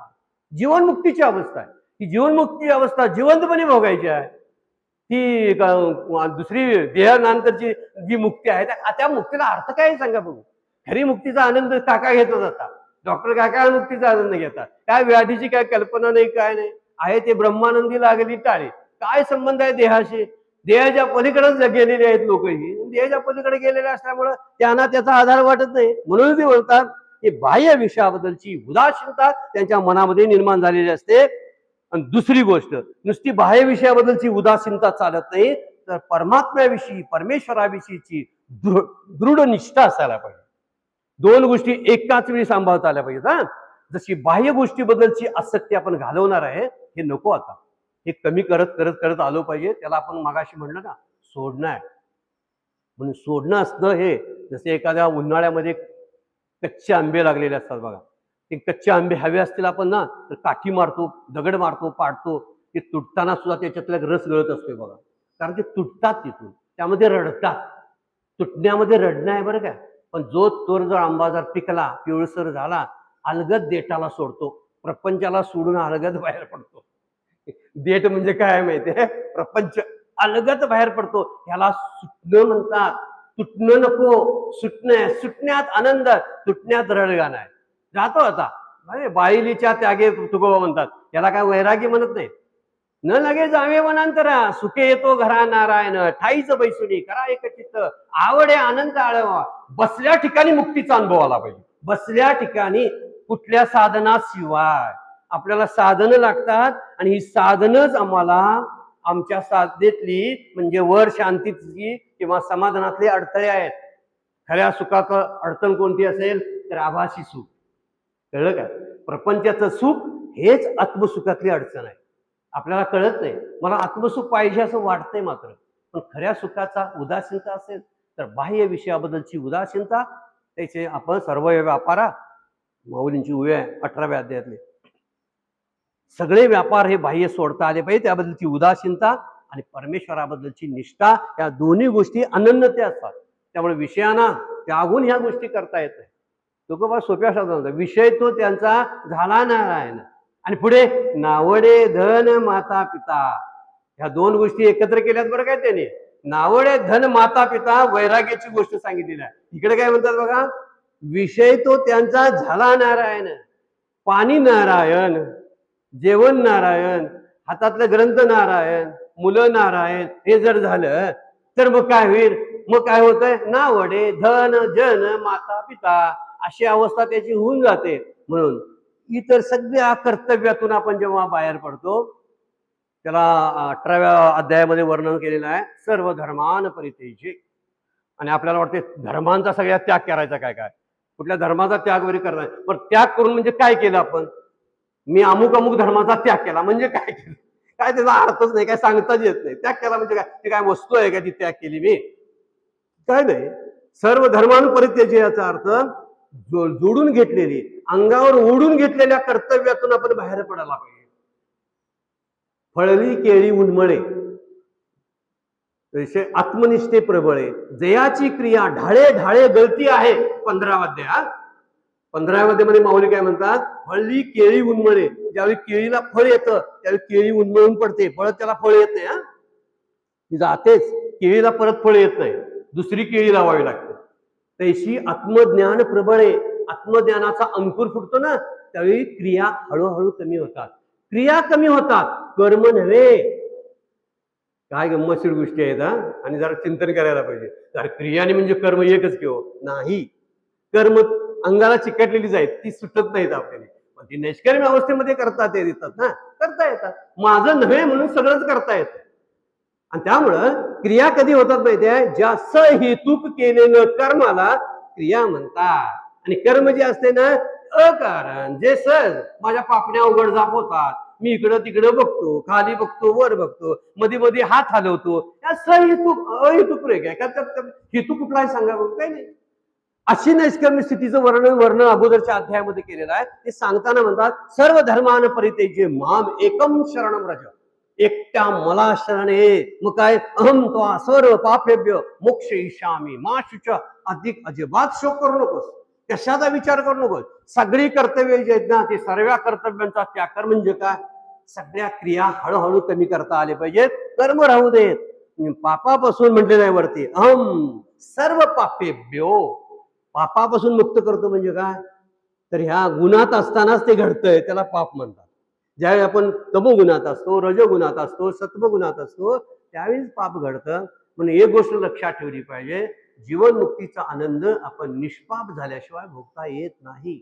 जीवनमुक्तीची अवस्था आहे. ही जीवनमुक्ती अवस्था जिवंतपणे भोगायची आहे. ती दुसरी देहानंतरची जी मुक्ती आहे त्या मुक्तीला अर्थ काय सांगा बघू. खरी मुक्तीचा आनंद काका घेतच आता. डॉक्टर काका मुक्तीचा आनंद घेतात. काय व्याधीची काय कल्पना नाही, काय नाही आहे ते ब्रह्मानंदी लागली टाळे. काय संबंध आहे देहाशी? देहाच्या पलीकडेच गेलेले आहेत लोक. ही देहाच्या पलीकडे गेलेले असल्यामुळं त्यांना त्याचा आधार वाटत नाही. म्हणून ते बोलतात की बाह्य विषयाबद्दलची उदासीनता त्यांच्या मनामध्ये निर्माण झालेली असते. आणि दुसरी गोष्ट, नुसती बाह्य विषयाबद्दलची उदासीनता चालत नाही, तर परमात्म्याविषयी परमेश्वराविषयीची दृढ निष्ठा असायला पाहिजे. दोन गोष्टी एकाच वेळी सांभाळता आल्या पाहिजेत. हा, जशी बाह्य गोष्टीबद्दलची आसक्ती आपण घालवणार आहे, हे नको. आता हे कमी करत करत करत आलो पाहिजे. त्याला आपण मागाशी म्हणलं ना, सोडणं आहे. म्हणून सोडणं असतं हे, जसे एखाद्या उन्हाळ्यामध्ये कच्चे आंबे लागलेले असतात बघा. ते कच्चे आंबे हवे असतील आपण ना, तर काठी मारतो, दगड मारतो, पाडतो. ते तुटताना सुद्धा त्याच्यातला रस गळत असतोय बघा. कारण ते तुटतात तिथून, त्यामध्ये रडतात. तुटण्यामध्ये रडणं आहे बरं का. पण जो तोर जर आंबा जर पिकला, पिवळसर झाला, अलगद देठाला सोडतो. प्रपंचाला सोडून अलगद बाहेर पडतो. देठ म्हणजे काय माहितीये? प्रपंच. अलगद बाहेर पडतो. ह्याला सुटणं म्हणतात. तुटणं नको, सुटणं. सुटण्यात आनंद, तुटण्यात रडगाणं आहे. जातो आता. अरे बाईलीच्या त्यागे तुकोबा म्हणतात. याला काय वैरागी म्हणत नाही. न लगे जावे वनांतरा, सुखे येतो घरा नारायण, ठाईच बैसुनी करा एक चित्त, आवडे आनंद आळवा. बसल्या ठिकाणी मुक्तीचा अनुभव आला पाहिजे. बसल्या ठिकाणी, कुठल्या साधनाशिवाय. आपल्याला साधनं लागतात, आणि ही साधनच आम्हाला आमच्या साधनेतली म्हणजे वर शांतीची किंवा समाधानातले अडथळे आहेत. खऱ्या सुखाचं अडचण कोणती असेल तर आभासी सुख. कळलं का? प्रपंचाचं सुख हेच आत्मसुखातली अडचण आहे. आपल्याला कळत नाही. मला आत्मसुख पाहिजे असं वाटतंय मात्र. पण खऱ्या सुखाचा उदासीनता असेल तर बाह्य विषयाबद्दलची उदासीनता, त्याचे आपण सर्व व्यापारा, माऊलींची उवे आहे 18व्या अध्यायातले, सगळे व्यापार हे बाह्य सोडता आले पाहिजे. त्याबद्दलची उदासीनता आणि परमेश्वराबद्दलची निष्ठा, या दोन्ही गोष्टी अनन्यते असतात. त्यामुळे विषयांना त्यागून ह्या गोष्टी करता येत नाही. लोक सोप्या शब्दात, विषय तो त्यांचा झाला नारायण, आणि पुढे नावडे धन माता पिता. ह्या दोन गोष्टी एकत्र केल्यात बरं काय त्याने. नावडे धन माता पिता, वैराग्याची गोष्ट सांगितलेली आहे. इकडे काय म्हणतात बघा, विषय तो त्यांचा झाला नारायण, पाणी नारायण, जेवण नारायण, हातातलं ग्रंथ नारायण, मुलं नारायण, हे जर झालं तर मग काय होईल? मग काय होतंय? नावडे धन जन माता पिता, अशी अवस्था त्याची होऊन जाते. म्हणून इतर सगळ्या कर्तव्यातून आपण जेव्हा बाहेर पडतो, त्याला 18व्या अध्यायामध्ये वर्णन केलेलं आहे, सर्व धर्मान परित्यज्य. आणि आपल्याला वाटते धर्मांचा सगळ्या त्याग करायचा. काय काय कुठल्या धर्माचा त्याग वगैरे करणार, पण त्याग करून म्हणजे काय केलं आपण? मी अमुक अमुक धर्माचा त्याग केला म्हणजे काय केलं? काय त्याचा अर्थच नाही, काय सांगताच येत नाही. त्याग केला म्हणजे काय? ते काय वस्तू आहे का ती त्याग केली मी? काय नाही. सर्व धर्मान परित्यज्य याचा अर्थ जोडून घेतलेली, अंगावर ओढून घेतलेल्या कर्तव्यातून आपण बाहेर पडायला पाहिजे. फळली केळी उन्मळे, आत्मनिष्ठे प्रबळे, जयाची क्रिया ढाळे ढाळे गळती आहे. 15वा अध्याय. 15व्या अध्यायामध्ये माऊली काय म्हणतात? फळली केळी उन्मळे. ज्यावेळी केळीला फळ येतं त्यावेळी केळी उन्मळून पडते, परत त्याला फळ येत नाही. ती जातेच, केळीला परत फळ येत नाही, दुसरी केळी लावावी लागते. तशी आत्मज्ञान प्रबळे, आत्मज्ञानाचा अंकुर फुटतो ना, त्यावेळी क्रिया हळूहळू कमी होतात. क्रिया कमी होतात, कर्म नव्हे. काय गंमतशीर गोष्टी आहेत. आणि जरा चिंतन करायला पाहिजे. कारण क्रियाने म्हणजे कर्म एकच किंवा नाही. कर्म अंगाला चिकटलेलीच आहेत, ती सुटत नाहीत आपल्याला. पण ती निष्कर्मी अवस्थेमध्ये करता येतात ना, करता येतात. माझं नव्हे म्हणून सगळंच करता येतं. आणि त्यामुळं क्रिया कधी होतात माहितीये? ज्या सहेतुक केलेलं कर्माला क्रिया म्हणतात. आणि कर्म जे असते ना अकारण, जे सहज माझ्या पापण्या उघड जाप होतात, मी इकडं तिकडं बघतो, खाली बघतो, वर बघतो, मध्ये मध्ये हात हलवतो, या सहेतुक अहेतुक रे काय हेतू कुठला आहे सांगा बघ. काही नाही. अशी नैष्कर्म्य स्थितीचं वर्णन अगोदरच्या अध्यायामध्ये केलेलं आहे. ते सांगताना म्हणतात सर्व धर्मान परित्यज्य माम एकम शरणम व्रज. एकट्या मला शरण ये. मग काय? अहम त्वा सर्व पापेभ्य मोक्षयिष्यामि मा शुच. अधिक अजिबात शोक करू नकोस, कशाचा विचार करू नकोस. सगळी कर्तव्य जी आहेत ना, ते सर्व कर्तव्यांचा त्याग कर. म्हणजे काय? सगळ्या क्रिया हळूहळू कमी करता आले पाहिजेत. कर्म राहू देत. पापापासून म्हटलेलं आहे वरती, अहम सर्व पापेभ्यो. पापापासून मुक्त करतो म्हणजे काय? तर ह्या गुणात असतानाच ते घडतंय, त्याला पाप म्हणतात. ज्यावेळी आपण तमोगुणात असतो, रजोगुणात असतो, सत्वगुणात असतो, त्यावेळीच पाप घडतं. म्हणून एक गोष्ट लक्षात ठेवली पाहिजे, जीवनमुक्तीचा आनंद आपण निष्पाप झाल्याशिवाय भोगता येत नाही.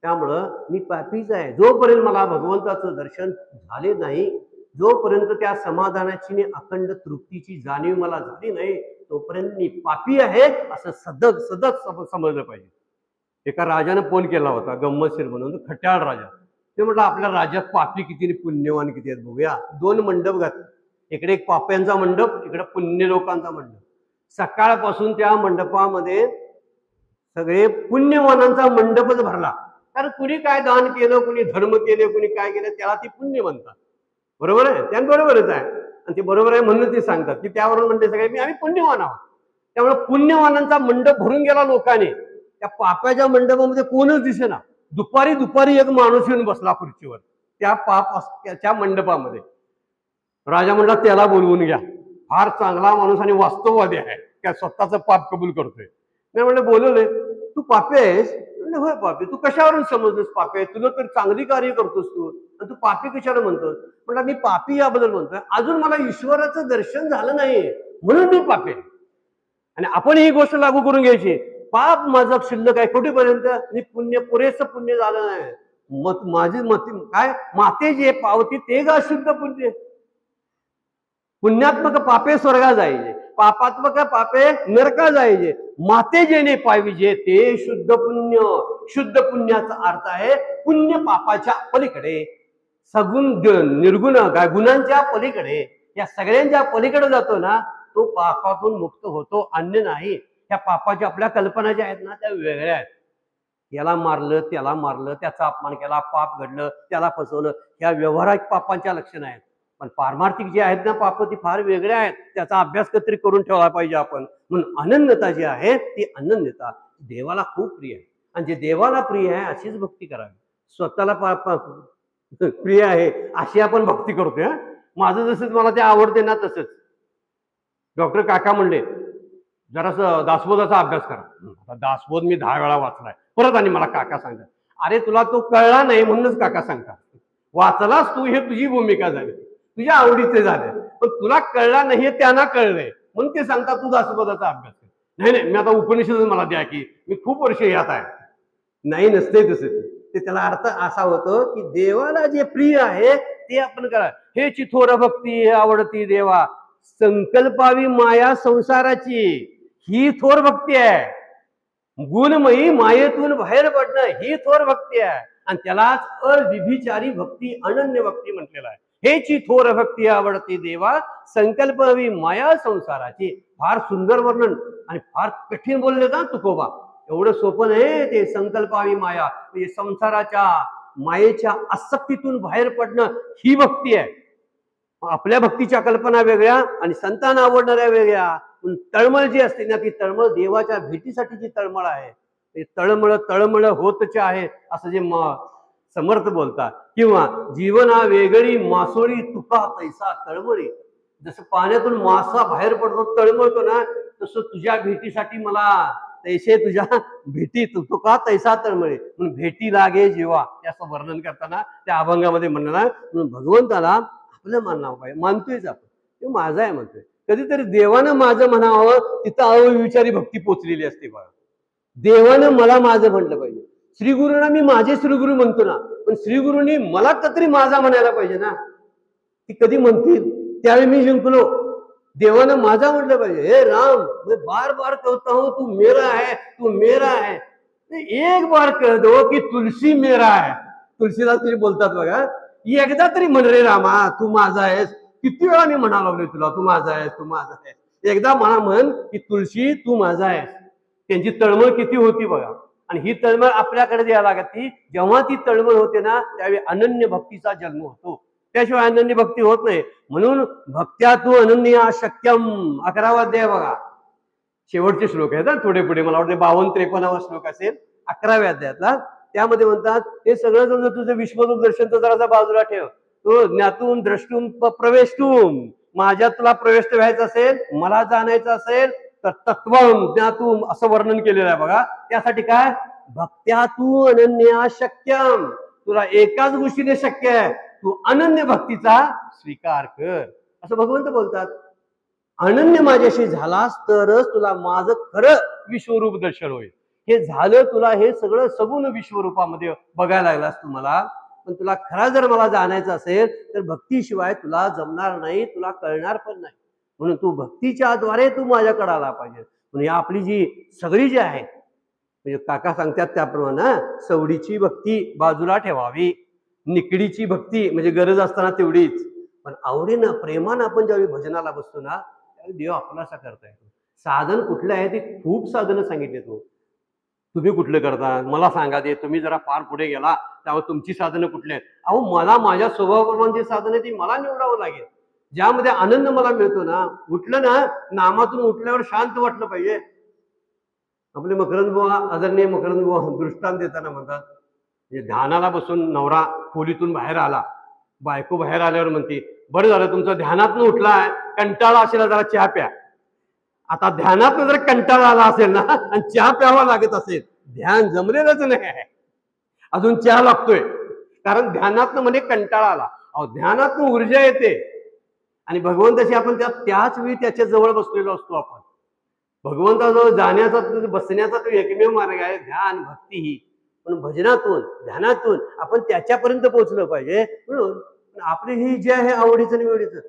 त्यामुळं मी पापीच आहे. जोपर्यंत मला भगवंताचं दर्शन झाले नाही, जोपर्यंत त्या समाधानाची आणि अखंड तृप्तीची जाणीव मला झाली नाही, तोपर्यंत मी पापी आहे असं सतत सतत समजलं पाहिजे. एका राजानं फोन केला होता, गंमतशीर म्हणून, खट्याळ राजा. ते म्हटलं आपल्या राज्यात पापी किती आणि पुण्यवान किती आहेत बघूया. 2 मंडप घातले, इकडे एक पाप्यांचा मंडप, इकडे पुण्य लोकांचा मंडप. सकाळपासून त्या मंडपामध्ये सगळे पुण्यवानांचा मंडपच भरला. कारण कुणी काय दान केलं, कुणी धर्म केले, कुणी काय केलं, त्याला ती पुण्य म्हणतात. बरोबर आहे, त्यांबरोबरच आहे. आणि ते बरोबर आहे म्हणून ते सांगतात की त्यावरून म्हणते सगळे आम्ही पुण्यवान आहोत. त्यामुळे पुण्यवानांचा मंडप भरून गेला लोकांनी. त्या पापाच्या मंडपामध्ये कोणच दिसेना. दुपारी दुपारी एक माणूस येऊन बसला खुर्चीवर त्या त्या मंडपामध्ये. राजा म्हणला त्याला बोलवून घ्या, फार चांगला माणूस आणि वास्तववादी आहे, त्या स्वतःचं पाप कबूल करतोय. नाही म्हणलं बोलवले, तू पापी आहेस? म्हणलं होय पापी. तू कशावरून समजतोस पापी आहे? तुला तर चांगली कार्य करतोस तू, आणि तू पापी कशाला म्हणतोस? म्हणलं मी पापी याबद्दल म्हणतोय, अजून मला ईश्वराचं दर्शन झालं नाही म्हणून मी पापी आहे. आणि आपण ही गोष्ट लागू करून घ्यायची, पाप माझं शिल्लक आहे कुठेपर्यंत, मी पुण्य पुरेसं पुण्य झालं नाही. माझी काय माते जे पावती ते गा शुद्ध पुण्य. पुण्यात्मक पापे स्वर्गा जायचे, पापात्मक पापे नरका जायचे. माते जेणे पाविजे ते शुद्ध पुण्य. शुद्ध पुण्याचा अर्थ आहे पुण्य पापाच्या पलीकडे, सगुण निर्गुण काय गुणांच्या पलीकडे, या सगळ्यांच्या पलीकडे जातो ना, तो पापातून मुक्त होतो, अन्य नाही. त्या पापाच्या आपल्या कल्पना ज्या आहेत ना त्या वेगळ्या आहेत. याला मारलं, त्याला मारलं, त्याचा अपमान केला, पाप घडलं, त्याला फसवलं, ह्या व्यवहारिक पापांच्या लक्षणं आहेत. पण पारमार्थिक जे आहेत ना पाप, ती फार वेगळ्या आहेत. त्याचा अभ्यास कत्री करून ठेवला पाहिजे आपण. म्हणून अनन्यता जी आहे ती अनन्यता देवाला खूप प्रिय आहे. आणि जे देवाला प्रिय आहे अशीच भक्ती करावी. स्वतःला प्रिय आहे अशी आपण भक्ती करतोय. माझं जसं मला ते आवडते ना तसंच. डॉक्टर काका म्हणले जरासं दासबोधाचा अभ्यास करा. दासबोध मी 10 वेळा वाचलाय. परत आणि मला काका सांगतात, अरे तुला तो कळला नाही म्हणूनच काका सांगतात. वाचलास तू, हे तुझी भूमिका झाली, तुझ्या आवडीचे झाले, पण तुला कळला नाही त्यांना कळलंय म्हणून ते सांगतात तू दासबोधाचा अभ्यास कर. नाही नाही, मी आता उपनिषद मला द्या की मी खूप वर्ष यात आहे. नाही, नसते तसं. ते त्याला अर्थ असा होतो की देवाला जे प्रिय आहे ते आपण करा. हे चिथोर भक्ती आवडती देवा, संकल्पावी माया संसाराची, ही थोर भक्ती आहे. गुणमयी मायेतून बाहेर पडणं ही थोर भक्ती आहे. आणि त्यालाच अविभिचारी भक्ती, अनन्य भक्ती म्हटलेलं आहे. हेची थोर भक्ती आवडती देवा, संकल्पावी माया संसाराची. फार सुंदर वर्णन आणि फार कठीण बोलले का तुकोबा. एवढं सोपं नाही ते. संकल्पावी माया म्हणजे संसाराच्या मायेच्या आसक्तीतून बाहेर पडणं ही भक्ती आहे. आपल्या भक्तीच्या कल्पना वेगळ्या आणि संतांना आवडणाऱ्या वेगळ्या. तळमळ जी असते ना ती तळमळ देवाच्या भेटीसाठी जी तळमळ आहे, तळमळ तळमळ होतच आहे असं जे समर्थ बोलतात. किंवा जीवना वेगळी मासोळी तुका तैसा तळमळी. जसं पाण्यातून मासा बाहेर पडतो तळमळतो ना, तसं तुझ्या भेटीसाठी मला तैसे तुझ्या भेटी तुका तैसा तळमळे. म्हणून भेटी लागे जीवा याचं वर्णन करताना त्या अभंगामध्ये म्हणणार. म्हणून भगवंताला आपलं मानावं पाहिजे. मानतोयच आपण, ते माझं आहे म्हणतोय. कधीतरी देवानं माझं म्हणावं, तिथं अविचारी भक्ती पोचलेली असते बघा. देवानं मला माझं म्हटलं पाहिजे. श्रीगुरूंना मी माझे श्रीगुरू म्हणतो ना, पण श्रीगुरूंनी मला कधी माझा म्हणायला पाहिजे ना. ती कधी म्हणतील त्यावेळी मी जिंकलो. देवानं माझा म्हटलं पाहिजे. हे राम, मैं बार बार कहता हूं तू मेरा है, तू मेरा है. एक बार कह दो की तुलसी मेरा है. तुलसीदास तरी बोलतात बघा, एकदा तरी म्हण रे रामा तू माझा आहेस. किती वेळा मी म्हणा लागलोय तुला तू माझा आहेस, तू माझा आहेस. एकदा मला म्हण की तुलसी तू माझा आहेस. त्यांची तळमळ किती होती बघा. आणि ही तळमळ आपल्याकडे द्यायला लागते. जेव्हा ती तळमळ होते ना त्यावेळी अनन्य भक्तीचा जन्म होतो. त्याशिवाय अनन्य भक्ती होत नाही. म्हणून भक्त्या तू अनन्य शक्यम 11वा अध्याय बघा, शेवटचे श्लोक आहेत थोडे पुढे, मला वाटते 52-53 श्लोक असेल 11व्या अध्यायातला. त्यामध्ये म्हणतात हे सगळं जर तुझं विश्वरूप दर्शन तर जरा बाजूला ठेव. तो ज्ञातून द्रष्टून प्रवेशतून, माझ्यात तुला प्रवेश व्हायचा असेल, मला जाणायचं असेल तर तत्वम ज्ञातून असं वर्णन केलेलं आहे बघा. त्यासाठी काय, भक्त्या तू अनन्या शक्यम, तुला एकाच गोष्टीने शक्य आहे, तू अनन्य भक्तीचा स्वीकार कर असं भगवंत बोलतात. अनन्य माझ्याशी झालास तरच तुला माझं खरं विश्वरूप दर्शन होईल. हे झालं तुला हे सगळं सगुण विश्वरूपामध्ये बघायला लागलास तुम्हाला, पण तुला खरा जर मला जाणायचं असेल तर भक्तीशिवाय तुला जमणार नाही, तुला कळणार पण नाही. म्हणून तू भक्तीच्या द्वारे तू माझ्याकडे आला पाहिजे. म्हणजे आपली जी सगळी जी आहे, म्हणजे काका सांगतात त्याप्रमाणे सवडीची भक्ती बाजूला ठेवावी, निकडीची भक्ती म्हणजे गरज असताना तेवढीच, पण आवडीनं प्रेमानं आपण ज्यावेळी भजनाला बसतो ना त्यावेळी देव आपलासा करता येतो. साधन कुठलं आहे ते खूप साधनं सांगितले तो. तुम्ही कुठलं करता मला सांगा ते. तुम्ही जरा फार पुढे गेला त्यावर तुमची साधनं कुठली आहेत? अहो मला माझ्या स्वभावाप्रमाणे जे साधन आहे ती मला निवडावं लागेल. ज्यामध्ये आनंद मला मिळतो ना, उठलं ना नामातून उठल्यावर शांत वाटलं पाहिजे. आपले मकरंद बुवा, आदरणीय मकरंद बुवा दृष्टांत देताना म्हणतात, म्हणजे ध्यानाला बसून नवरा खोलीतून बाहेर आला, बायको बाहेर आल्यावर म्हणते, बरं झालं तुमचं ध्यानातून उठलाय, कंटाळा असेल जरा चहा प्या. आता ध्यानातून जर कंटाळा आला असेल ना आणि चहा प्यावा लागत असेल, ध्यान जमलेलंच नाही, अजून चहा लागतोय. कारण ध्यानातनं म्हणजे कंटाळा आला. अहो ध्यानातून ऊर्जा येते आणि भगवंताशी आपण त्याच वेळी त्याच्या जवळ बसलेलो असतो. आपण भगवंताजवळ जाण्याचा बसण्याचा तो एकमेव मार्ग आहे ध्यान भक्ती ही. पण भजनातून ध्यानातून आपण त्याच्यापर्यंत पोहोचलं पाहिजे. म्हणून आपली ही जे आहे आवडीचं निवडीचं,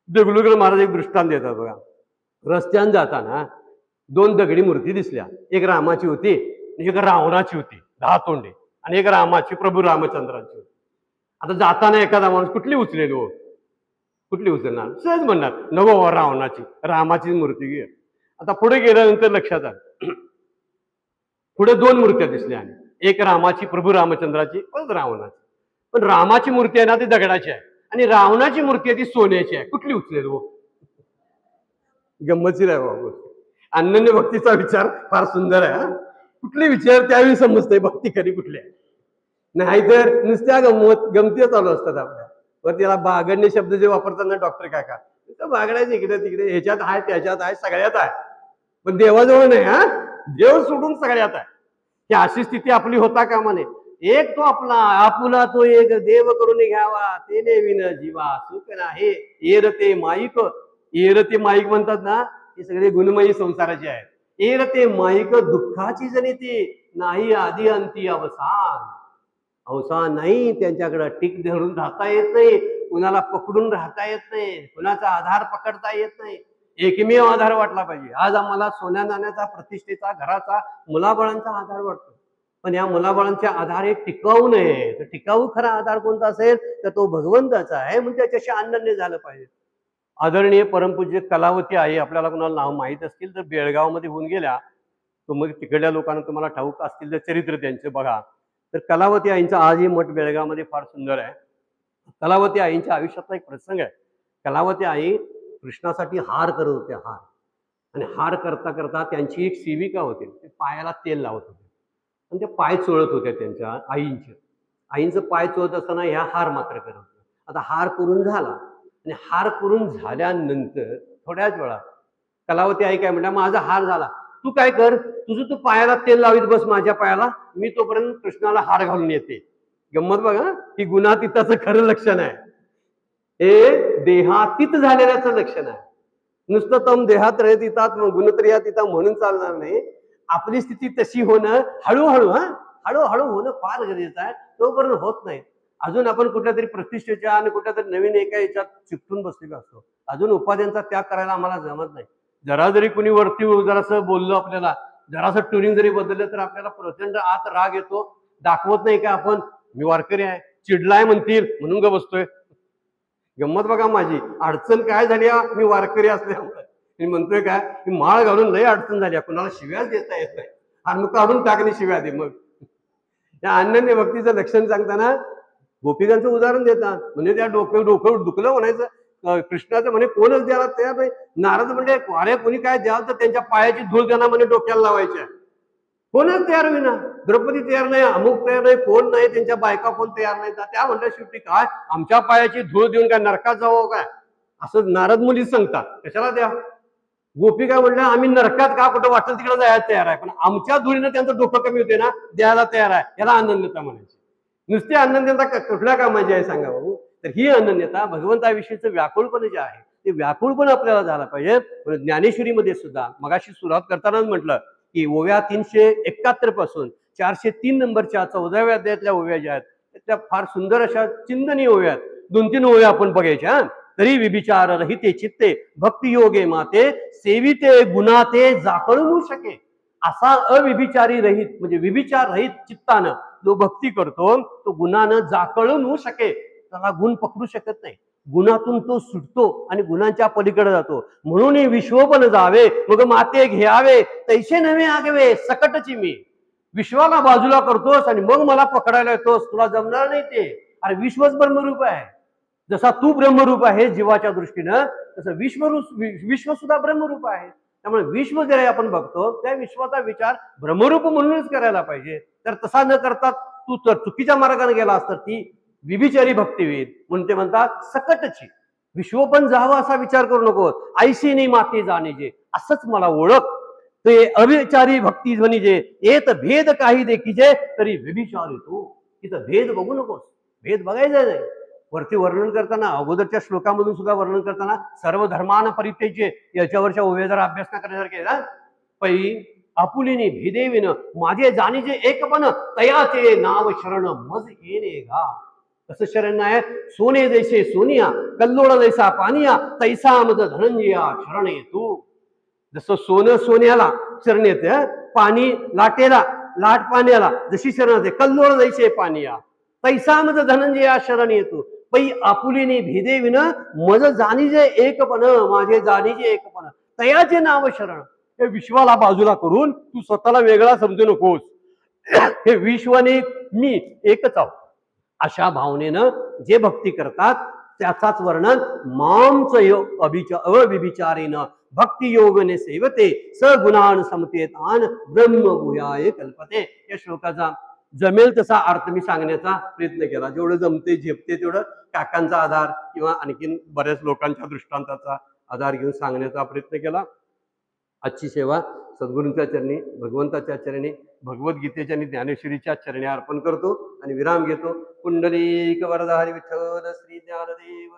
देगलूरकर महाराज एक दृष्टांत देतात बघा. रस्त्यानं जाताना दोन दगडी मूर्ती दिसल्या, एक रामाची होती एक रावणाची होती, 10 तोंडे, आणि एक रामाची प्रभू रामचंद्राची होती. आता जाताना एखादा माणूस कुठली उचलेल हो, कुठली उचलणार? सहज म्हणणार नवो रावणाची, रामाची मूर्ती घे. आता पुढे गेल्यानंतर लक्षात आलं पुढे 2 मूर्त्या दिसल्या, एक रामाची प्रभू रामचंद्राची पण रावणाची. पण रामाची मूर्ती आहे ना ती दगडाची आहे आणि रावणाची मूर्ती आहे ती सोन्याची आहे. कुठली उचलेल हो? गंमतशीर आहे बाबू. अनन्य भक्तीचा विचार फार सुंदर आहे. कुठले विचार त्यावेळी समजतंय भक्ती खरी कुठली आहे. नाहीतर नुसत्या गमती चालू असतात आपल्या. वर त्याला बागडणे शब्द जे वापरतात ना डॉक्टर काका, बागडायचं इकडे तिकडे, ह्याच्यात आहे त्याच्यात आहे सगळ्यात आहे, पण देवाजवळ नाही. हा देव सोडून सगळ्यात आहे. ही अशी स्थिती आपली होता कामा नये. एक तो आपला आपुला तो एक देव करून घ्यावा, तेने विन जीवा सुख नाही. एरते माईक, एरते माईक म्हणतात ना, हे सगळे गुणमयी संसाराचे आहेत. एरते माईक दुःखाची जनिती, नाही आधी अंती अवसान. अवसान नाही, त्यांच्याकडे टिक धरून राहता येत नाही, कुणाला पकडून राहता येत नाही, कुणाचा आधार पकडता येत नाही. एकमेव आधार वाटला पाहिजे. आज आम्हाला सोन्या नाण्याचा, प्रतिष्ठेचा, घराचा, मुलाबाळांचा आधार वाटतो, पण या मुलाबाळांचे आधार एक टिकाऊ नये. तर टिकाऊ खरा आधार कोणता असेल तर तो भगवंताचा आहे. म्हणून त्याच्याशी अनन्य झालं पाहिजे. आदरणीय परमपूज्य कलावती आई, आपल्याला कुणाला नाव माहीत असतील तर बेळगावमध्ये होऊन गेल्या, तो मग तिकडल्या लोकांना तुम्हाला ठाऊक असतील तर चरित्र त्यांचे बघा. तर कलावती आईंचा आजही मठ बेळगावमध्ये फार सुंदर आहे. कलावती आईंच्या आयुष्यातला एक प्रसंग आहे. कलावती आई कृष्णासाठी हार करत होत्या, हार. आणि हार करता करता त्यांची एक सेविका होती, ते पायाला तेल लावत होते आणि ते पाय चोळत होत्या त्यांच्या आईंचे. आईंचं पाय चोळत असताना ह्या हार मात्र करत होत्या. आता हार करून झाला आणि हार करून झाल्यानंतर थोड्याच वेळात कलावती आई काय म्हणल्या, माझा हार झाला, तू काय कर, तुझं तू पायाला तेल लावीत बस माझ्या पायाला, मी तोपर्यंत कृष्णाला हार घालून येते. गंमत बघा, ही गुणातीताचं खरं लक्षण आहे. हे देहातीत झालेल्याचं लक्षण आहे. नुसतं तम देहात रहित येतात गुणत्रियात येतात म्हणून चालणार नाही. आपली स्थिती तशी होणं हळूहळू हळूहळू होणं फार गरजेचं आहे. तोपर्यंत होत नाही. अजून आपण कुठल्या तरी प्रतिष्ठेच्या आणि कुठल्या तरी नवीन एका याच्यात चिकटून बसलेलो असतो. अजून उपाध्यांचा त्याग करायला आम्हाला जमत नाही. जरा जरी कुणी वरती जरासं बोललो, आपल्याला जरासं ट्युनिंग जरी बदललं तर आपल्याला प्रचंड आत राग येतो. दाखवत नाही का आपण मी वारकरी आहे, चिडलाय म्हणतील म्हणून ग बसतोय. गंमत बघा माझी, अडचण काय झाली, मी वारकरी असल्यामुळे मी म्हणतोय काय, की माळ घालून लय अडचण झाली, कुणाला शिव्याच देता येत नाही आणि मग काढून टाकणे शिव्या दे. मग त्या अनन्य भक्तीचं लक्षण सांगताना गोपिकांचं उदाहरण देतात. म्हणजे त्या डोकं दुखलं म्हणायचं, कृष्णाचं म्हणे कोणच द्यायला तयार नाही. नारद म्हणजे अरे कोणी काय द्याल तर त्यांच्या पायाची धूळ त्यांना म्हणे डोक्याला लावायच्या. कोणच तयार होईना, द्रौपदी तयार नाही, अमुक तयार नाही, कोण नाही, त्यांच्या बायका कोण तयार नाही. त्या म्हणल्या शेवटी काय आमच्या पायाची धूळ देऊन काय नरकात जावं काय, असं नारद मुली सांगतात. कशाला द्या? गोपिका म्हणल्या आम्ही नरकात का कुठं वाटेल तिकडे जायला तयार आहे, पण आमच्या धुळीनं त्यांचं डोकं कमी होते ना, द्यायला तयार आहे. याला अनन्यता म्हणायची. नुसती अनन्यता कुठल्या कामाची आहे सांगा बाबू? तर ही अनन्यता भगवंताविषयीचं व्याकुळपण जे आहे ते व्याकुळपण आपल्याला झाला पाहिजे. ज्ञानेश्वरीमध्ये सुद्धा मगाशी सुरुवात करतानाच म्हटलं की ओव्या 371 पासून 403 नंबरच्या 14व्या अध्यायातल्या ओव्या ज्या आहेत त्या फार सुंदर अशा चिंतनीय ओव्या आहेत. 2-3 ओव्या आपण बघायच्या. तरी विभिचार रहिते चित्ते भक्ती योगे माते सेविते गुणाते जाकळू शके. असा अविभिचारी रहित म्हणजे विभिचार रहित चित्तानं जो भक्ती करतो तो गुणानं जाकळून शके. त्याला गुण पकडू शकत नाही. गुणातून तो सुटतो आणि गुणांच्या पलीकडे जातो. म्हणून विश्वपण जावे मग माते घ्यावे तैसे नव्हे आगवे सकटची मी. विश्वाला बाजूला करतोस आणि मग मला पकडायला येतोस, तुला जमणार नाही ते. अरे विश्वच ब्रह्मरूप आहे. जसा तू ब्रह्मरूप आहे जीवाच्या दृष्टीनं तसं विश्व सुद्धा ब्रह्मरूप आहे. त्यामुळे विश्व जरी आपण बघतो त्या विश्वाचा विचार ब्रह्मरूप म्हणूनच करायला पाहिजे. तर तसा न करता तू तर चुकीच्या मार्गाने गेलास तर ती विभिचारी भक्ती होईल. म्हणून ते म्हणतात सकटची. विश्व पण जावं असा विचार करू नको. ऐशी नाही माती जाणे जे असंच मला ओळख. ते अविचारी भक्ती म्हणजे येत भेद काही देखीजे तरी विभिचारी तू. तिथं भेद बघू नकोस. भेद बघायचा नाही. वरती वर्णन करताना अगोदरच्या श्लोकामधून सुद्धा वर्णन करताना सर्व धर्मान परित्यज्य याच्यावरच्या ओव्या जर अभ्यास न करण्यासारखे ना पै आपुलीने भिदेविन माझे जाणीचे एकपण तयाचे नाव शरण मज येणे गा. कसं शरण नाही. सोने जैसे सोनिया कल्लोळ जैसा पानिया तैसा मज धनंजया शरण येतो. जसं सोनं सोन्याला शरण येते, पाणी लाटेला, लाट पाण्याला जशी शरण येते, कल्लोळ जैसे पानिया तैसा मज धनंजया शरण येतो. पै आपुलीने भिदेविन मज जाणीजे एकपण माझे जाणीजे एकपण तयाचे नाव शरण. हे विश्वाला बाजूला करून तू स्वतःला वेगळा समजू नकोस. हे विश्वाने मी एकच आहोत अशा भावनेनं जे भक्ती करतात त्याचाच वर्णन मामच अविभिचारेनं भक्ती योगने सेवते सगुणान समतेत आन ब्रह्म भूयाय कल्पते. या श्लोकाचा जमेल तसा अर्थ मी सांगण्याचा प्रयत्न केला. जेवढं जमते झेपते तेवढं काकांचा आधार किंवा आणखीन बऱ्याच लोकांच्या दृष्टांताचा आधार घेऊन सांगण्याचा प्रयत्न केला. आजची सेवा सद्गुरूंच्या चरणी, भगवंताच्या चरणी, भगवद्गीतेच्या आणि ज्ञानेश्वरीच्या चरणी अर्पण करतो आणि विराम घेतो. पुंडलिक वरदा हरी विठ्ठल श्री ज्ञानदेव